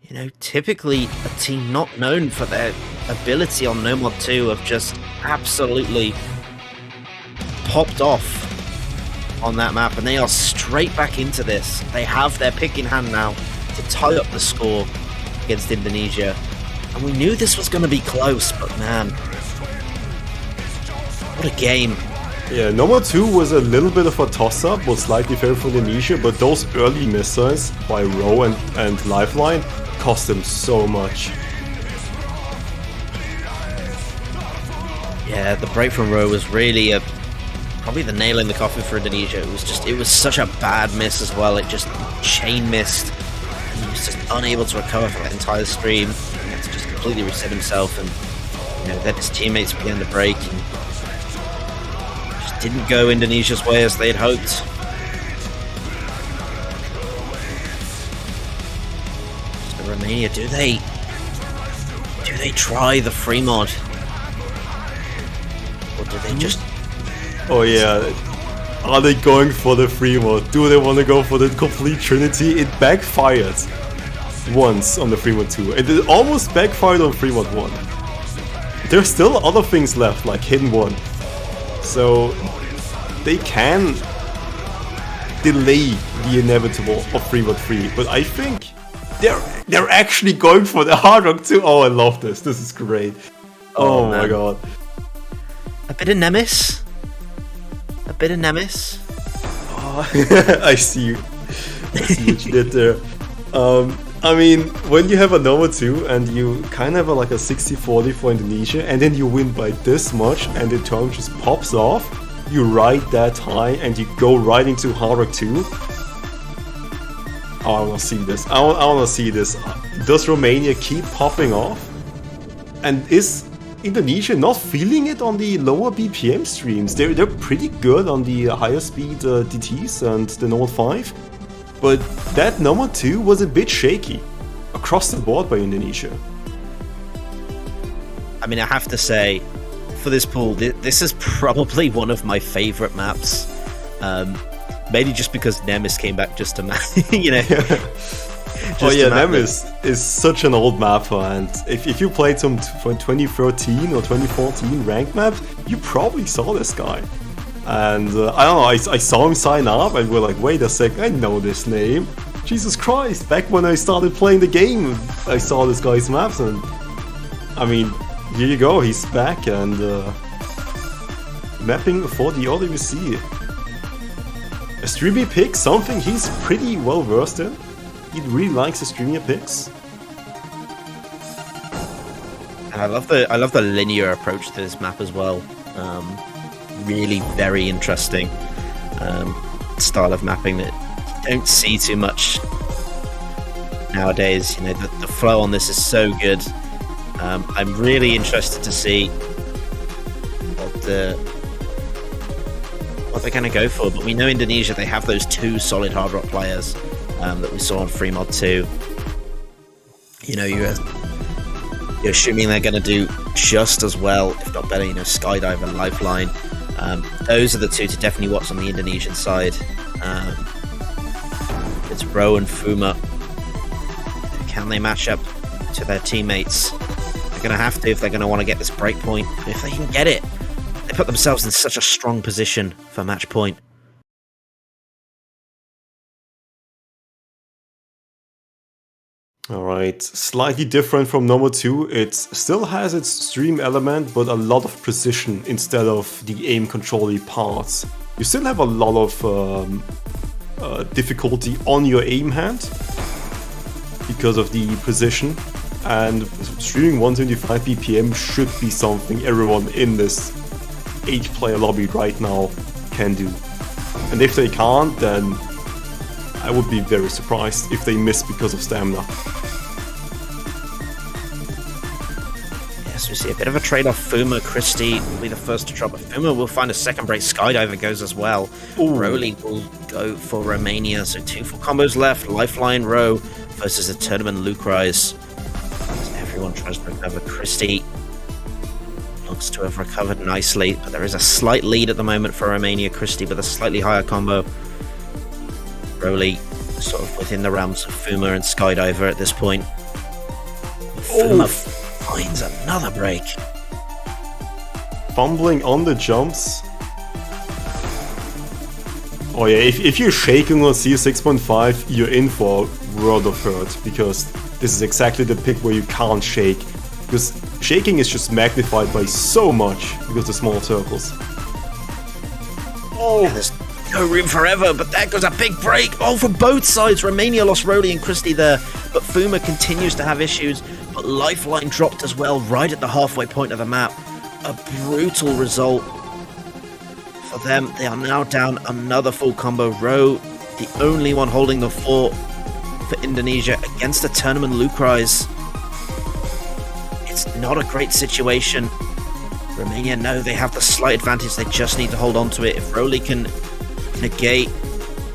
You know, typically a team not known for their ability on NoMod 2 have just absolutely popped off on that map, and they are straight back into this. They have their pick in hand now to tie up the score against Indonesia. And we knew this was going to be close, but man, what a game. Yeah, NoMod 2 was a little bit of a toss-up, was slightly favored for Indonesia, but those early missiles by Ro and Lifeline cost them so much. Yeah, the break from Row was really probably the nail in the coffin for Indonesia. It was such a bad miss as well. It just chain missed, and he was just unable to recover from that entire stream. He had to just completely reset himself, and then his teammates began to break, and just didn't go Indonesia's way as they had hoped. So Romania, do they try the free mod, or do they just? Oh yeah, are they going for the free mod? Do they want to go for the complete trinity? It backfired once on the free mod 2, and it almost backfired on free mod 1. There's still other things left, like hidden 1, so they can delay the inevitable of free mod 3. But I think they're actually going for the hard rock 2. Oh, I love this. This is great. Oh my god. A bit of Nemesis. A bit of Nemesis. Oh, I see what you did there. I mean, when you have a NoMod 2 and you kind of have like a 60-40 for Indonesia, and then you win by this much and the turn just pops off, you ride that high and you go right into Hard Rock 2. Oh, I want to see this. I want to see this. Does Romania keep popping off? And is Indonesia not feeling it on the lower BPM streams? They're pretty good on the higher speed DTs and the NoMod 5, but that NoMod 2 was a bit shaky across the board by Indonesia. I mean, I have to say, for this pool, this is probably one of my favorite maps. Mainly just because Nemesis came back just to Oh yeah, Nemesis is such an old map, and if you played some 2013 or 2014 ranked maps, you probably saw this guy. And I don't know, I saw him sign up and we're like, wait a sec, I know this name. Jesus Christ, back when I started playing the game, I saw this guy's maps, and I mean, here you go, he's back and mapping for the OWC. A streamy pick, something he's pretty well versed in. He really likes the streamier picks. And I love the linear approach to this map as well. Really very interesting style of mapping that you don't see too much nowadays. The flow on this is so good. I'm really interested to see what they're going to go for. But we know Indonesia, they have those two solid hard rock players that we saw on free mod 2. You're assuming they're going to do just as well, if not better. Skydiver and Lifeline. Those are the two to definitely watch on the Indonesian side. It's Ro and Fuma. Can they match up to their teammates? They're going to have to if they're going to want to get this break point. But if they can get it, they put themselves in such a strong position for match point. Alright, slightly different from NoMod 2, it still has its stream element, but a lot of precision instead of the aim control-y parts. You still have a lot of difficulty on your aim hand because of the precision, and streaming 175 BPM should be something everyone in this 8-player lobby right now can do. And if they can't, then I would be very surprised if they miss because of stamina. Yes, we see a bit of a trade-off. Fuma, Christie will be the first to drop, but Fuma will find a second break. Skydiver goes as well. Broly will go for Romania, so 2 full combos left. Lifeline, Ro versus eternum and Lucrise. Everyone tries to recover. Christie looks to have recovered nicely, but there is a slight lead at the moment for Romania. Christie with a slightly higher combo. Broly sort of within the realms of Fuma and Skydiver at this point. Fuma finds another break. Fumbling on the jumps. Oh yeah, if you're shaking on C6.5, you're in for world of hurt, because this is exactly the pick where you can't shake. Because shaking is just magnified by so much because of small circles. Oh! Yeah, there's no room forever, but there goes a big break. Oh, for both sides. Romania lost Roly and Christie there, but Fuma continues to have issues. But Lifeline dropped as well, right at the halfway point of the map. a brutal result for them. They are now down another full combo. Row, the only one holding the fort for Indonesia against eternum and Lucrise. It's not a great situation. Romania know they have the slight advantage. They just need to hold on to it. If Roly can negate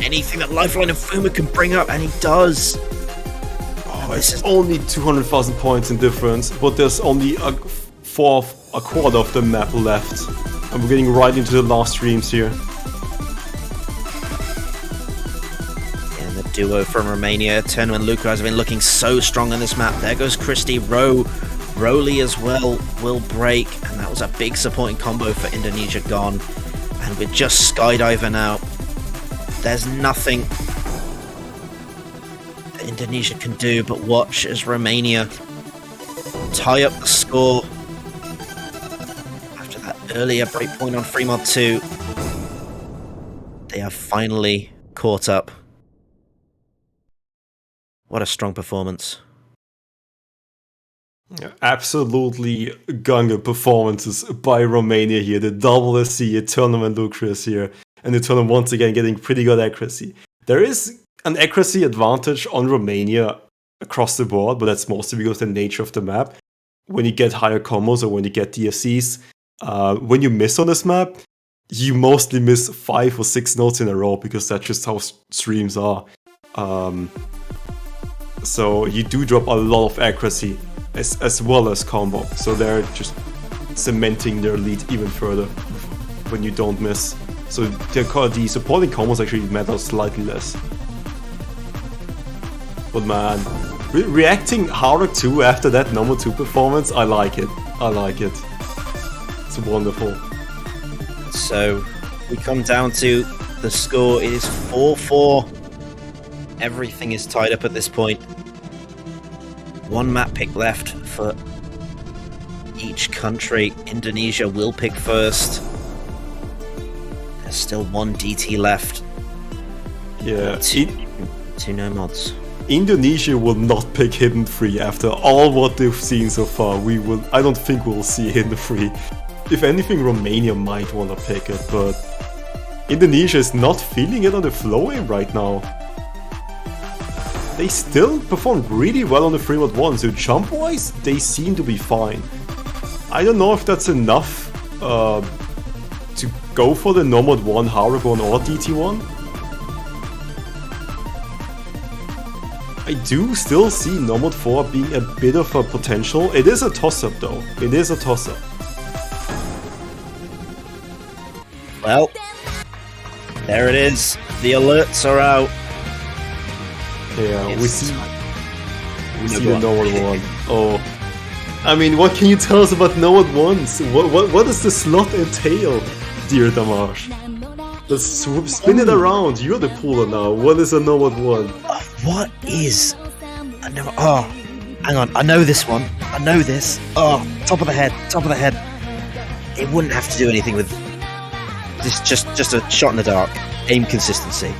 anything that Lifeline and Fuma can bring up, and he does. Oh, it's only 200,000 points in difference, but there's only a quarter of the map left. And we're getting right into the last streams here. And the duo from Romania, eternum and Lucrise, have been looking so strong on this map. There goes Christie. Roly as well will break, and that was a big supporting combo for Indonesia gone. And with just Skydiver now, there's nothing that Indonesia can do but watch as Romania tie up the score after that earlier breakpoint on Fremod 2. They have finally caught up. What a strong performance. Yeah, absolutely gunga performances by Romania here. The double SC, eternum and Lucrise here. And eternum once again getting pretty good accuracy. There is an accuracy advantage on Romania across the board, but that's mostly because of the nature of the map. When you get higher combos or when you get DFCs, when you miss on this map, you mostly miss 5 or 6 notes in a row because that's just how streams are. So you do drop a lot of accuracy as well as combo. So they're just cementing their lead even further when you don't miss. So the supporting combos actually matter slightly less. But man, reacting harder too after that NoMod 2 performance, I like it. I like it. It's wonderful. So we come down to the score. It is 4-4. Everything is tied up at this point. One map pick left for each country. Indonesia will pick first. There's still one DT left. Yeah. Two NoMods. Indonesia will not pick Hidden Free after all what they've seen so far. I don't think we'll see Hidden Free. If anything, Romania might want to pick it, but Indonesia is not feeling it on the flow aim right now. They still performed really well on the Fremod 1, so jump-wise, they seem to be fine. I don't know if that's enough to go for the NoMod 1, Harak 1 or DT 1. I do still see NoMod 4 being a bit of a potential. It is a toss-up though. It is a toss-up. Well, there it is. The alerts are out. Yeah, we see the NoMod 1. Oh, I mean, what can you tell us about NoMod 1s? What does the slot entail, dear Damage? Let's spin it around. You're the puller now. What is a NoMod 1? What is a NoMod? Oh, hang on. I know this one. I know this. Oh, top of the head. Top of the head. It wouldn't have to do anything with this. Just a shot in the dark. Aim consistency.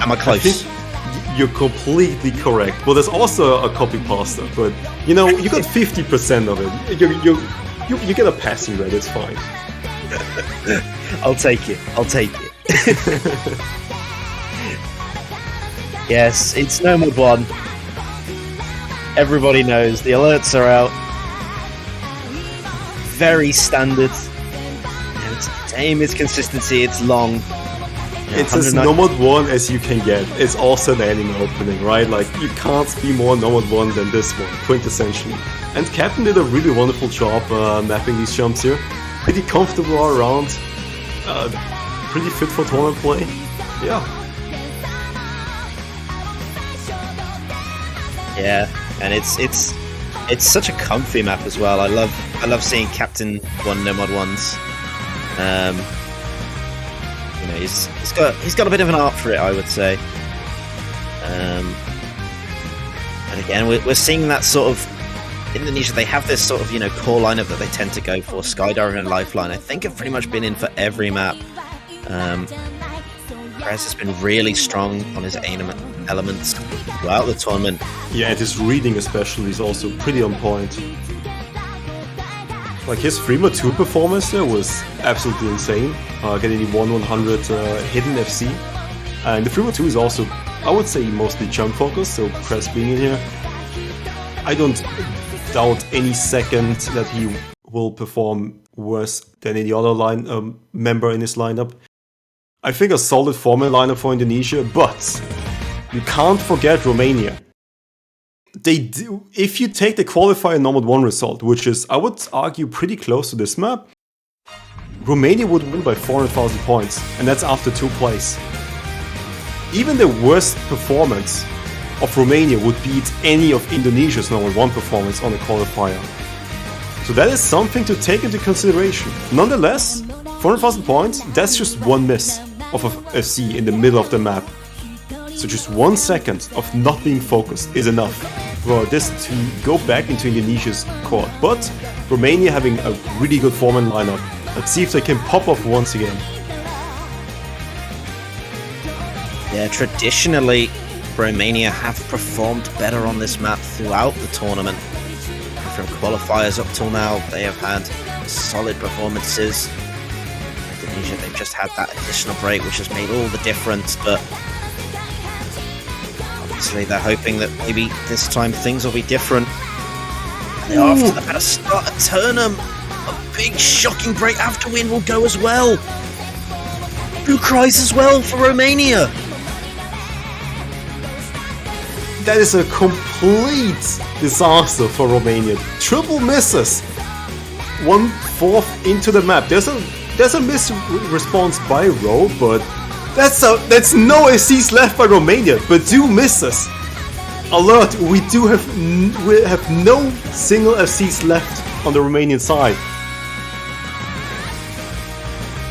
Am I close? I think you're completely correct. But there's also a copy pasta. But you know, you got 50% of it. You get a passing rate. It's fine. I'll take it. I'll take it. Yes, it's NoMod 1. Everybody knows the alerts are out. Very standard. It's aim, it's consistency, it's long. It's as NoMod 1 as you can get. It's also an ending opening, right? Like, you can't be more NoMod 1 than this one, quintessentially. And Captain did a really wonderful job mapping these jumps here. Pretty comfortable all around. Pretty fit for tournament play. Yeah. Yeah, and it's such a comfy map as well. I love seeing Captain 1 NoMod 1s. You know, he's got a bit of an art for it, I would say. And again, we're seeing that sort of Indonesia. They have this sort of, you know, core lineup that they tend to go for. Skydiver and Lifeline, I think, have pretty much been in for every map. Crezz has been really strong on his aim elements throughout the tournament. Yeah, and his reading especially is also pretty on point. Like his Fuma 2 performance there was absolutely insane. Getting the 1/100 hidden FC. And the Fuma 2 is also, I would say, mostly jump focused, so Crezz being in here. I don't doubt any second that he will perform worse than any other member in his lineup. I think a solid formal lineup for Indonesia, but you can't forget Romania. They do, if you take the qualifier NoMod 1 result, which is, I would argue, pretty close to this map, Romania would win by 400,000 points, and that's after 2 plays. Even the worst performance of Romania would beat any of Indonesia's NoMod 1 performance on the qualifier. So that is something to take into consideration. Nonetheless, 400,000 points, that's just one miss of a FC in the middle of the map. So just 1 second of not being focused is enough for this to go back into Indonesia's court. But Romania having a really good form and lineup. Let's see if they can pop off once again. Yeah, traditionally, Romania have performed better on this map throughout the tournament. From qualifiers up till now, they have had solid performances. Indonesia, they've just had that additional break, which has made all the difference, but obviously they're hoping that maybe this time things will be different. And they are off to the better start. Eternum, a big shocking break after win will go as well. Lucrise as well for Romania. That is a complete disaster for Romania. Triple misses. 1/4 into the map. There's a miss response by Ro, but that's no SCs left by Romania. Badeu misses. Alert! We have no single FCs left on the Romanian side.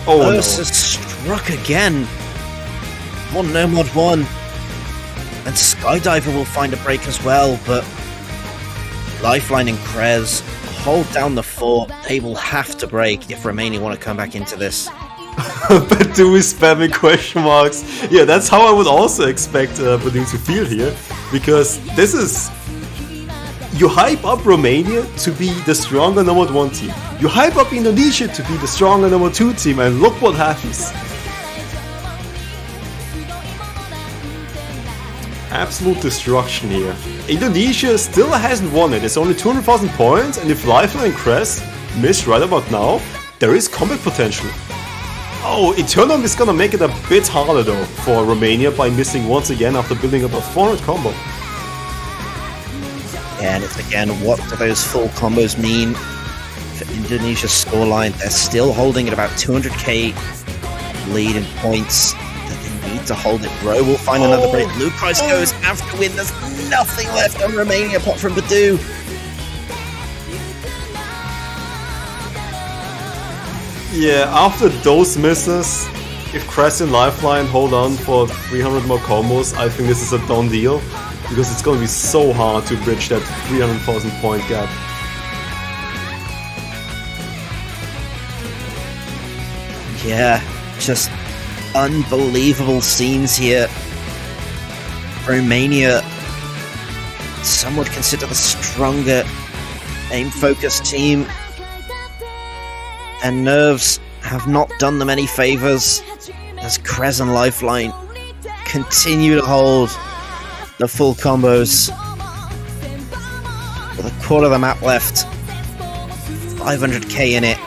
Oh no! Struck again. One NoMod 1. And Skydiver will find a break as well, but Lifeline and Crezz hold down the fort. They will have to break if Romania want to come back into this. Badeu is spamming question marks. Yeah, that's how I would also expect Badeu to feel here, because this is... You hype up Romania to be the stronger NoMod 1 team. You hype up Indonesia to be the stronger NoMod 2 team, and look what happens. Absolute destruction here. Indonesia still hasn't won it. It's only 200,000 points, and if Lifeline and Crezz miss right about now, there is comeback potential. Oh, eternum is gonna make it a bit harder though for Romania by missing once again after building up a 400 combo. And it's again, what do those full combos mean for Indonesia's scoreline? They're still holding at about 200k lead in points. To hold it. Ro will find another break. Lucrise goes after win. There's nothing left on Romania apart from Badeu. Yeah, after those misses, if Crezz and Lifeline hold on for 300 more combos, I think this is a done deal, because it's going to be so hard to bridge that 300,000 point gap. Yeah, just unbelievable scenes here. Romania, some would consider the stronger aim-focused team, and nerves have not done them any favours as Crezz and Lifeline continue to hold the full combos. With a quarter of the map left, 500k in it.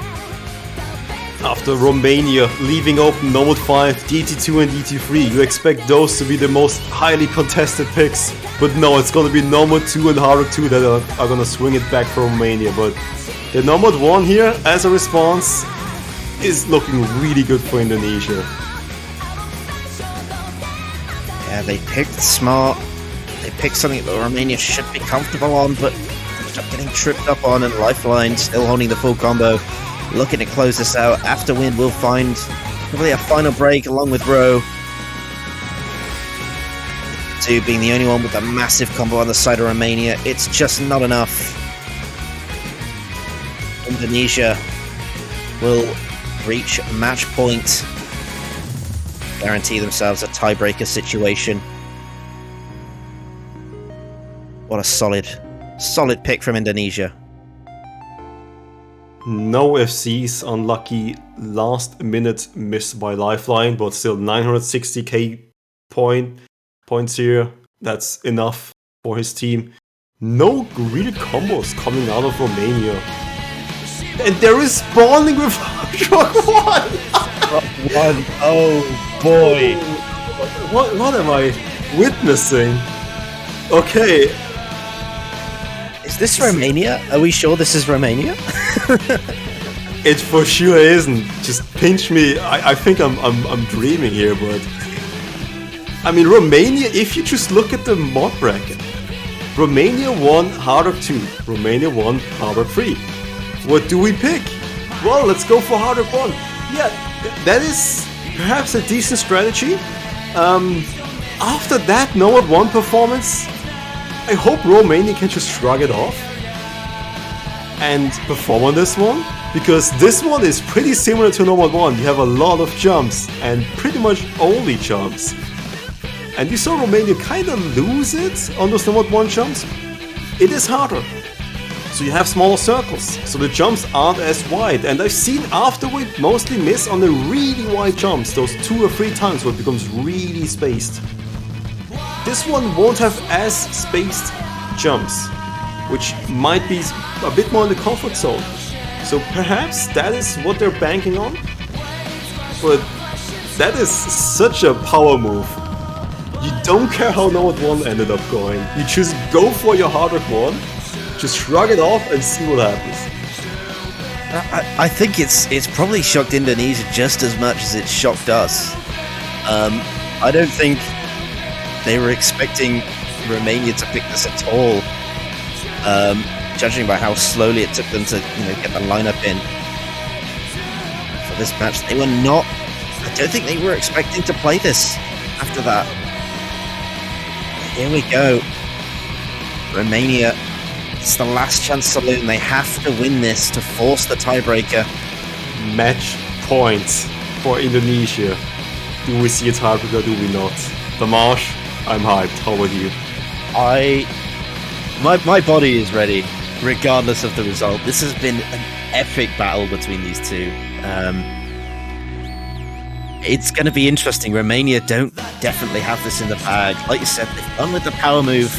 After Romania leaving open NoMod 5, DT2 and DT3, you expect those to be the most highly contested picks. But no, it's gonna be NoMod 2 and Ragnarok 2 that are gonna swing it back for Romania. But the NoMod 1 here, as a response, is looking really good for Indonesia. Yeah, they picked smart. They picked something that Romania should be comfortable on, but ended up getting tripped up on, and Lifeline still holding the full combo. Looking to close this out. After win, we'll find probably a final break along with Ro. Two being the only one with a massive combo on the side of Romania. It's just not enough. Indonesia will reach match point. Guarantee themselves a tiebreaker situation. What a solid pick from Indonesia. No FCs, unlucky last minute miss by Lifeline, but still 960k points here. That's enough for his team. No greedy combos coming out of Romania. And there is spawning with Rock 1! Oh boy. What am I witnessing? Okay. Is this Romania? Are we sure this is Romania? It for sure isn't. Just pinch me. I think I'm dreaming here, but I mean Romania. If you just look at the mod bracket, Romania won Ragnarok 2, Romania won Ragnarok 3. What do we pick? Well, let's go for Ragnarok 1. Yeah, that is perhaps a decent strategy. After that NoMod 1 performance, I hope Romania can just shrug it off and perform on this one, because this one is pretty similar to NoMod 1. You have a lot of jumps and pretty much only jumps. And you saw Romania kind of lose it on those NoMod 1 jumps. It is harder. So you have smaller circles, so the jumps aren't as wide. And I've seen afterward mostly miss on the really wide jumps, those 2 or 3 times where it becomes really spaced. This one won't have as spaced jumps, which might be a bit more in the comfort zone. So perhaps that is what they're banking on. But that is such a power move. You don't care how NoMod 1 ended up going. You just go for your Ragnarok 1, just shrug it off and see what happens. I think it's probably shocked Indonesia just as much as it shocked us. I don't think they were expecting Romania to pick this at all. Judging by how slowly it took them to get the lineup in for this match, they were not. I don't think they were expecting to play this after that. Here we go. Romania, it's the last chance saloon. They have to win this to force the tiebreaker. Match points for Indonesia. Do we see a tiebreaker? Do we not? The Marsh, I'm hyped. How about you? My body is ready, regardless of the result. This has been an epic battle between these two. It's going to be interesting. Romania don't definitely have this in the bag. Like you said, they've gone with the power move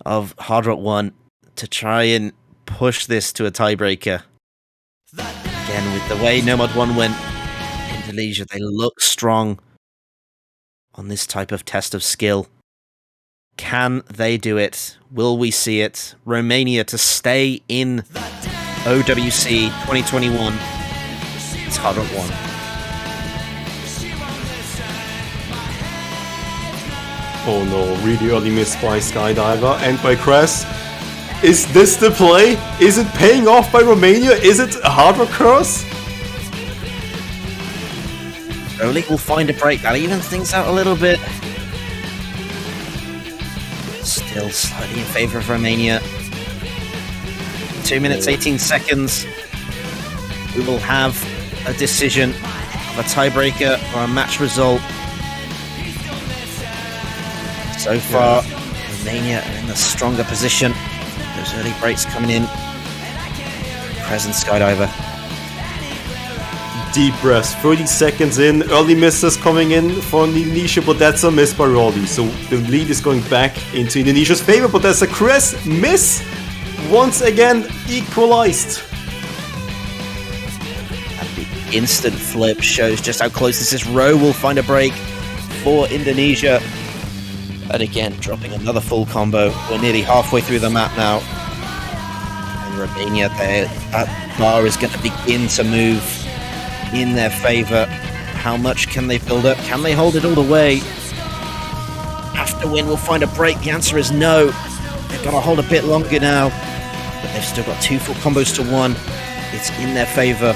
of Ragnarok 1 to try and push this to a tiebreaker. Again, with the way NoMod 1 went, Indonesia, they look strong on this type of test of skill. Can they do it? Will we see it? Romania to stay in OWC 2021. It's Ragnarok 1. Oh no, really early miss by Skydiver and by Crezz. Is this the play? Is it paying off by Romania? Is it a Ragnarok curse? Only will find a break. That evens things out a little bit. Still slightly in favor of Romania. 2 minutes, 18 seconds. We will have a decision of a tiebreaker or a match result. So far, Romania are in the stronger position. Those early breaks coming in. Crezz and Skydiver. Deep breaths, 30 seconds in, early misses coming in for Indonesia, but that's a miss by Rolly. So the lead is going back into Indonesia's favor, but that's a Crezz miss. Once again, equalized. And the instant flip shows just how close this is. Rowe will find a break for Indonesia. And again, dropping another full combo. We're nearly halfway through the map now. And Romania, that bar is going to begin to move in their favor. How much can they build up? Can they hold it all the way? Have to win, we'll find a break. The answer is no. They've got to hold a bit longer now. But they've still got 2 full combos to 1. It's in their favor.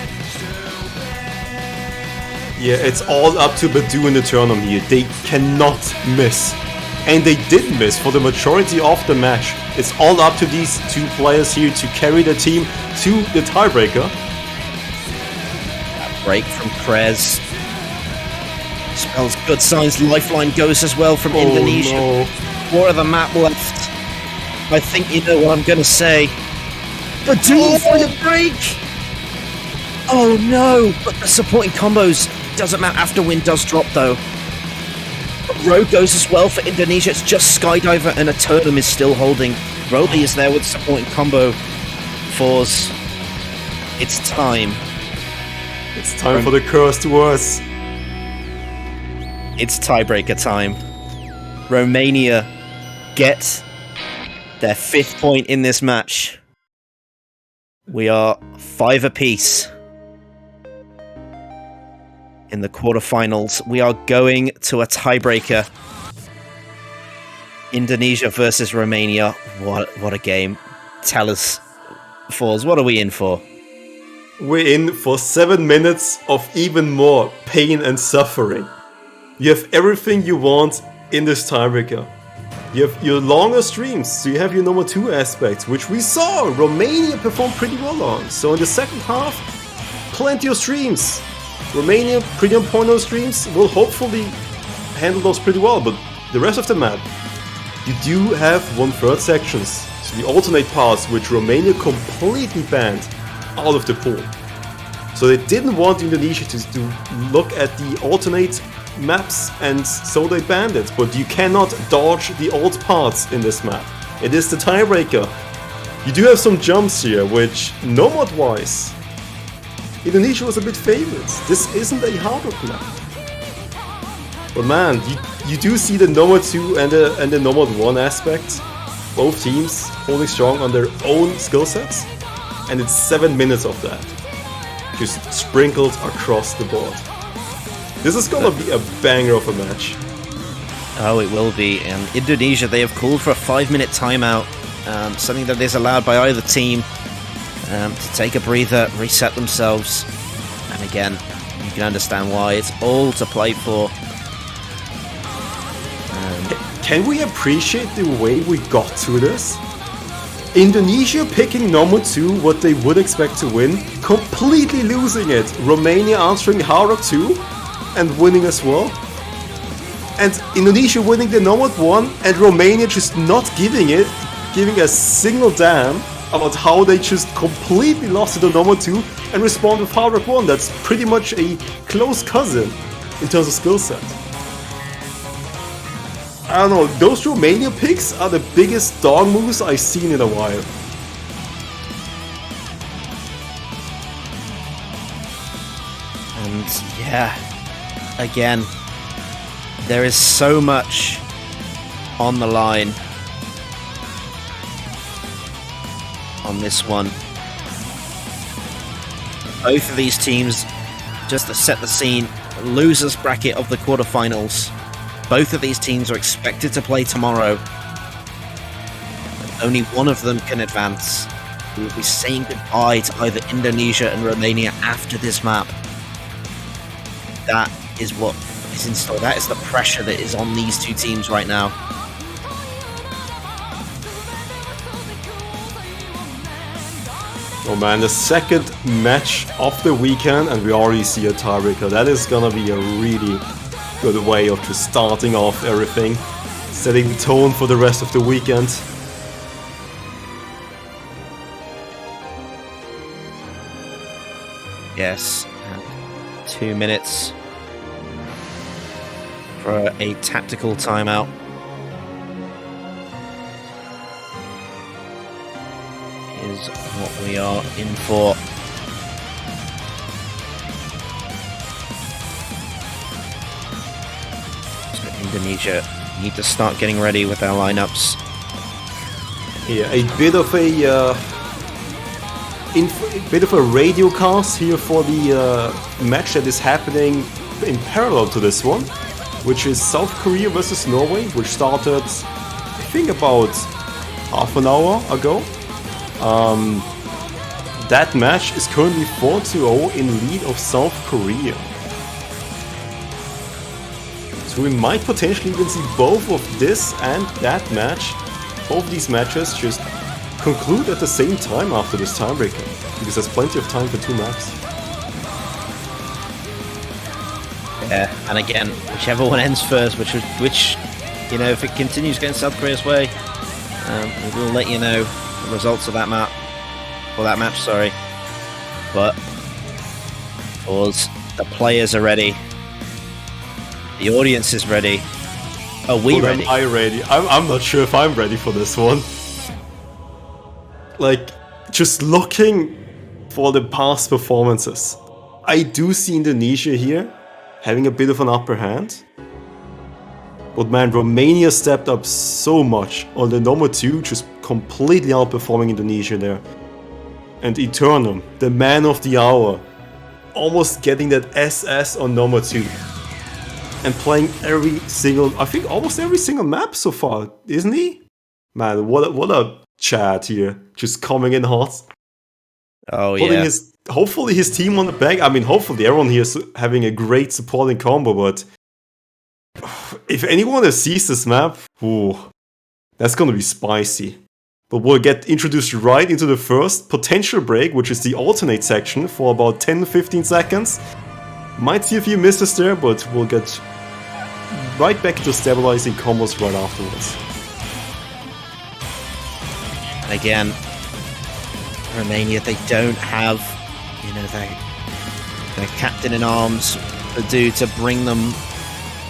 Yeah, it's all up to badeu and eternum here. They cannot miss. And they did miss for the majority of the match. It's all up to these 2 players here to carry the team to the tiebreaker. That break from Crezz spells good signs. Lifeline goes as well from Indonesia. No. 4 of the map left. I think you know what I'm going to say. badeu for the break! Oh no! But the supporting combos doesn't matter. After win does drop though. But Rogue goes as well for Indonesia. It's just Skydiver and Eternum is still holding. Roly is there with supporting combo. Fours. It's time. It's time for the cursed words. It's tiebreaker time. Romania get their 5th point in this match. We are 5 apiece. In the quarterfinals, we are going to a tiebreaker. Indonesia versus Romania. What a game. Tell us, Falls, what are we in for? We're in for 7 minutes of even more pain and suffering. You have everything you want in this tiebreaker. You have your longer streams, so you have your number 2 aspects, which we saw Romania perform pretty well on. So in the second half, plenty of streams. Romania, pretty on point on streams, will hopefully handle those pretty well, but the rest of the map, you do have 1/3 sections. So the alternate paths, which Romania completely banned out of the pool. So they didn't want Indonesia to look at the alternate maps, and so they banned it. But you cannot dodge the alt paths in this map. It is the tiebreaker. You do have some jumps here, which NoMod wise, Indonesia was a bit favored. This isn't a hard map. But man, you do see the NoMod 2 and the NoMod 1 aspect. Both teams holding strong on their own skill sets. And it's 7 minutes of that. Just sprinkled across the board. This is gonna be a banger of a match. Oh, it will be. And Indonesia, they have called for a 5-minute timeout. Something that is allowed by either team to take a breather, reset themselves. And again, you can understand why. It's all to play for. Can we appreciate the way we got to this? Indonesia picking number 2, what they would expect to win, completely losing it. Romania answering Ragnarok 2 and winning as well. And Indonesia winning the NoMod 1 and Romania just not giving a single damn about how they just completely lost to the NoMod 2 and respond with Ragnarok 1. That's pretty much a close cousin in terms of skill set. I don't know, those Romania picks are the biggest dog moves I've seen in a while. And yeah, again, there is so much on the line on this one. Both of these teams, just to set the scene, losers bracket of the quarterfinals. Both of these teams are expected to play tomorrow. Only one of them can advance. We will be saying goodbye to either Indonesia and Romania after this map. That is what is in store. That is the pressure that is on these two teams right now. Oh man, the second match of the weekend and we already see a tiebreaker. That is gonna be a really good way of just starting off everything, setting the tone for the rest of the weekend. Yes, 2 minutes for a tactical timeout. Is what we are in for. Indonesia need to start getting ready with their lineups. Yeah, a bit of a radio cast here for the match that is happening in parallel to this one, which is South Korea versus Norway, which started, I think, about half an hour ago. That match is currently 4-0 in lead of South Korea. So we might potentially even see both of this and that match, both of these matches just conclude at the same time after this tiebreaker, because there's plenty of time for 2 maps. Yeah, and again, whichever one ends first, which you know, if it continues going South Korea's way, we will let you know the results of that map. for that match, sorry. But, the players are ready. The audience is ready. Are we ready? Am I ready? I'm not sure if I'm ready for this one. Like, just looking for the past performances, I do see Indonesia here having a bit of an upper hand. But man, Romania stepped up so much on the NoMod 2, just completely outperforming Indonesia there. And eternum, the man of the hour, almost getting that SS on NoMod 2. And playing every single, I think almost every single map so far, isn't he? Man, what a Chad here, just coming in hot. Oh putting hopefully his team on the back. I mean, hopefully everyone here is having a great supporting combo, but if anyone sees this map, ooh, that's gonna be spicy. But we'll get introduced right into the first potential break, which is the alternate section for about 10-15 seconds. Might see a few misses there, but we'll get right back to stabilizing combos right afterwards. Again, Romania, they don't have, their captain-in-arms, badeu, to bring them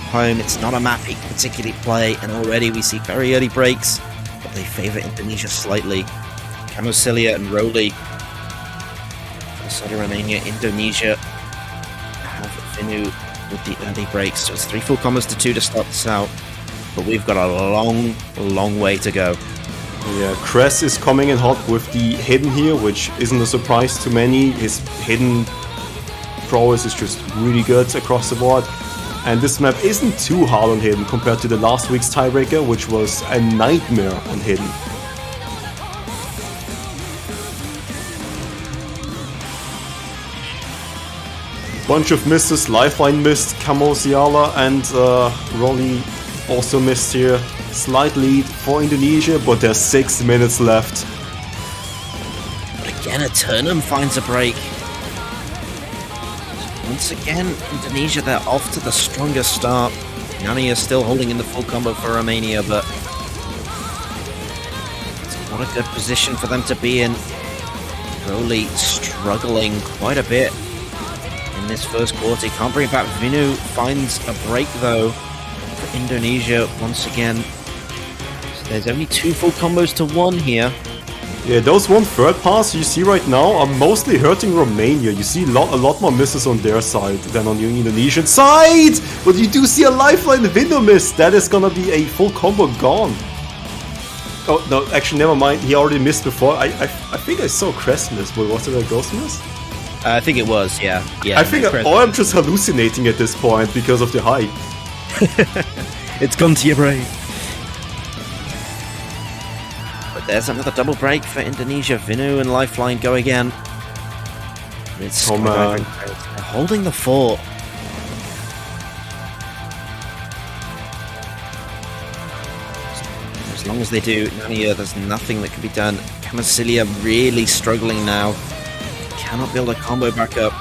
home. It's not a map he can particularly play, and already we see very early breaks, but they favour Indonesia slightly. Chamosiala and Roly, outside of Romania, Indonesia have Vinno with the early breaks, so it's 3 full combos to 2 to start this out, but we've got a long way to go. Yeah, Crezz is coming in hot with the hidden here, which isn't a surprise to many. His hidden prowess is just really good across the board. And this map isn't too hard on hidden compared to the last week's tiebreaker, which was a nightmare on hidden. Bunch of misses, Lifeline missed, Chamosiala and Rolly also missed here. Slight lead for Indonesia, but there's 6 minutes left. But again, eternum finds a break. Once again, Indonesia, they're off to the strongest start. nanoya still holding in the full combo for Romania, but it's not a good position for them to be in. Roly struggling quite a bit in this first quarter. He can't bring it back. Vinno finds a break though for Indonesia once again. So there's only 2 full combos to 1 here. Yeah, those 1/3 pass you see right now are mostly hurting Romania. You see a lot more misses on their side than on the Indonesian side! But you do see a Lifeline Vinno miss. That is gonna be a full combo gone. Oh, no, actually, never mind. He already missed before. I think I saw Crezz miss, but was it a Ghost miss? I think it was, yeah. I think I'm just hallucinating at this point because of the hype. It's gone to your brain. But there's another double break for Indonesia. Vinno and Lifeline go again. It's man. Holding the fort. As long as they do, nanoya, there's nothing that can be done. Chamosiala really struggling now. Cannot build a combo back up.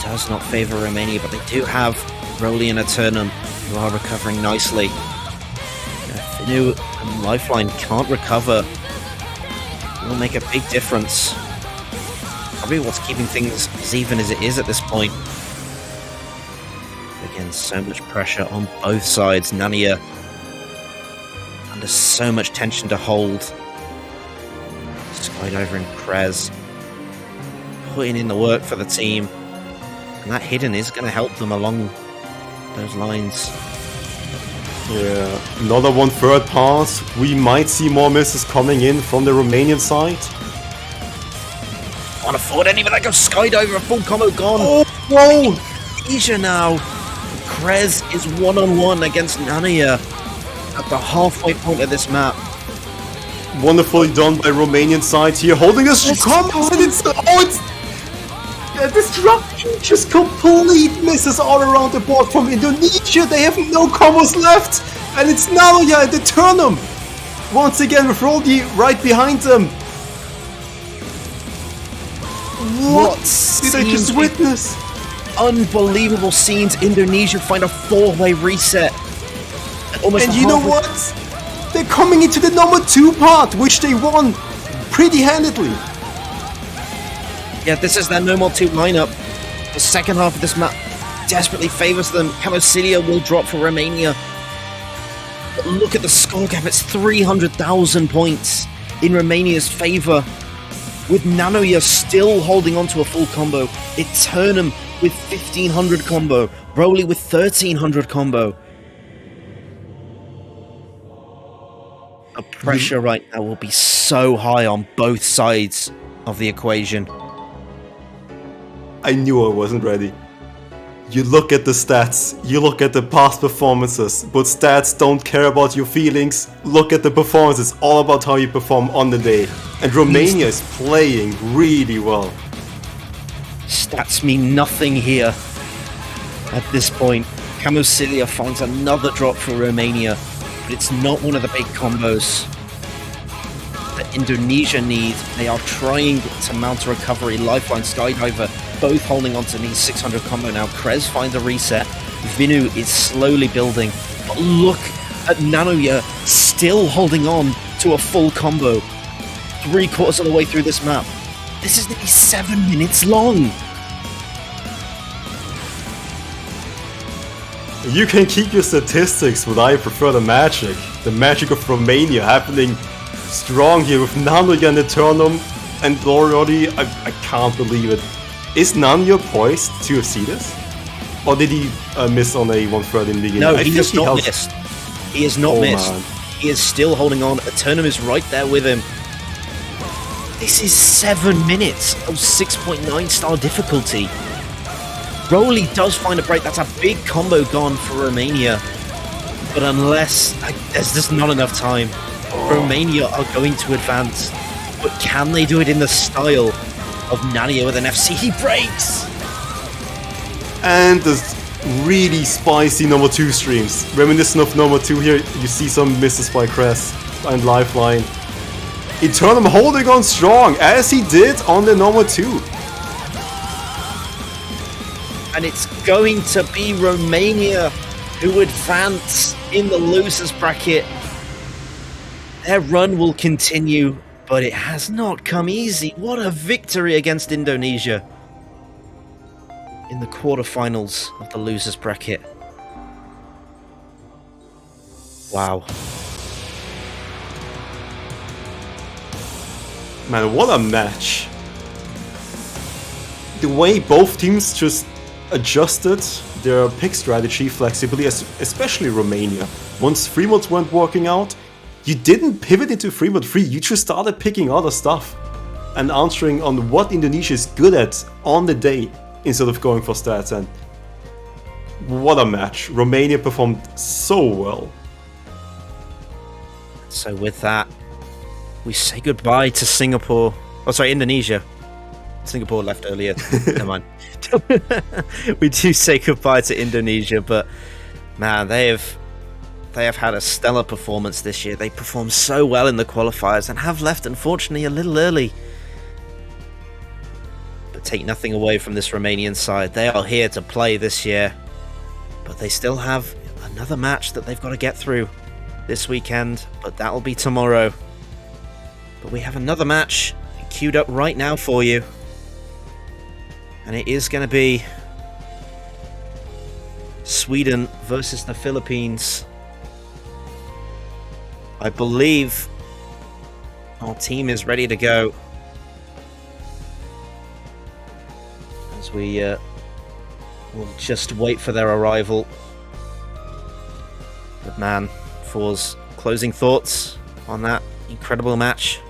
Does not favour Romania, but they do have Roly and Eternum, who are recovering nicely. Vinno and Lifeline can't recover. It will make a big difference. Probably what's keeping things as even as it is at this point. Again, so much pressure on both sides. nanoya under so much tension to hold. Skydiver and Crezz putting in the work for the team. And that hidden is going to help them along those lines. Yeah, another 1/3 pass. We might see more misses coming in from the Romanian side. Can't afford any, but that goes Skydiver, a full combo gone. Oh, whoa! Asia now. Crezz is 1-on-1 against nanoya at the halfway point of this map. Wonderfully done by Romanian side here, holding this combo, and it's disruption, just complete misses all around the board from Indonesia. They have no combos left, and it's nanoya and eternum once again with Roly right behind them. What did I just witness? Unbelievable scenes. Indonesia find a 4-way reset. And you know what? They're coming into the number 2 part, which they won pretty handedly. Yeah, this is their NoMod 2 lineup. The second half of this map desperately favors them. Chamosiala will drop for Romania. But look at the score gap, it's 300,000 points in Romania's favor. With nanoya still holding on to a full combo. Eternum with 1500 combo. Broly with 1300 combo. The pressure right now will be so high on both sides of the equation. I knew I wasn't ready. You look at the stats, you look at the past performances, but stats don't care about your feelings. Look at the performance, it's all about how you perform on the day. And Romania is playing really well. Stats mean nothing here at this point. Chamosiala finds another drop for Romania, but it's not one of the big combos that Indonesia need. They are trying to mount a recovery. Lifeline, Skydiver, both holding on to me 600 combo now. Crezz finds a reset. Vinno is slowly building, but look at nanoya still holding on to a full combo. 3/4 of the way through this map. This is nearly 7 minutes long. You can keep your statistics, but I prefer the magic. The magic of Romania happening strong here with nanoya and eternum. And already, I can't believe it. Is nanoya poised to see this? Or did he miss on a 1/3 in the beginning? No, he has not missed. He has not missed. Man. He is still holding on. Eternum is right there with him. This is 7 minutes of 6.9 star difficulty. Broly does find a break. That's a big combo gone for Romania. But unless... there's just not enough time. Romania are going to advance. But can they do it in the style of nanoya with an FC? He breaks! And this really spicy NoMod 2 streams. Reminiscent of NoMod 2 here, you see some misses by Crezz and Lifeline. Eternum holding on strong, as he did on the NoMod 2. And it's going to be Romania who advance in the losers bracket. Their run will continue, but it has not come easy. What a victory against Indonesia in the quarterfinals of the losers bracket. Wow. Man, what a match. The way both teams just adjusted their pick strategy flexibly, especially Romania. Once 3 mods weren't working out, you didn't pivot into 3 mod 3, you just started picking other stuff and answering on what Indonesia is good at on the day instead of going for stats. And what a match. Romania performed so well. So with that, we say goodbye to Singapore. Oh, sorry, Indonesia. Singapore left earlier. Never mind. We do say goodbye to Indonesia, but man, they have had a stellar performance this year. They performed so well in the qualifiers and have left, unfortunately, a little early. But take nothing away from this Romanian side. They are here to play this year, but they still have another match that they've got to get through this weekend, but that will be tomorrow. But we have another match queued up right now for you. And it is going to be Sweden versus the Philippines. I believe our team is ready to go. As we will just wait for their arrival. But man, For's closing thoughts on that incredible match.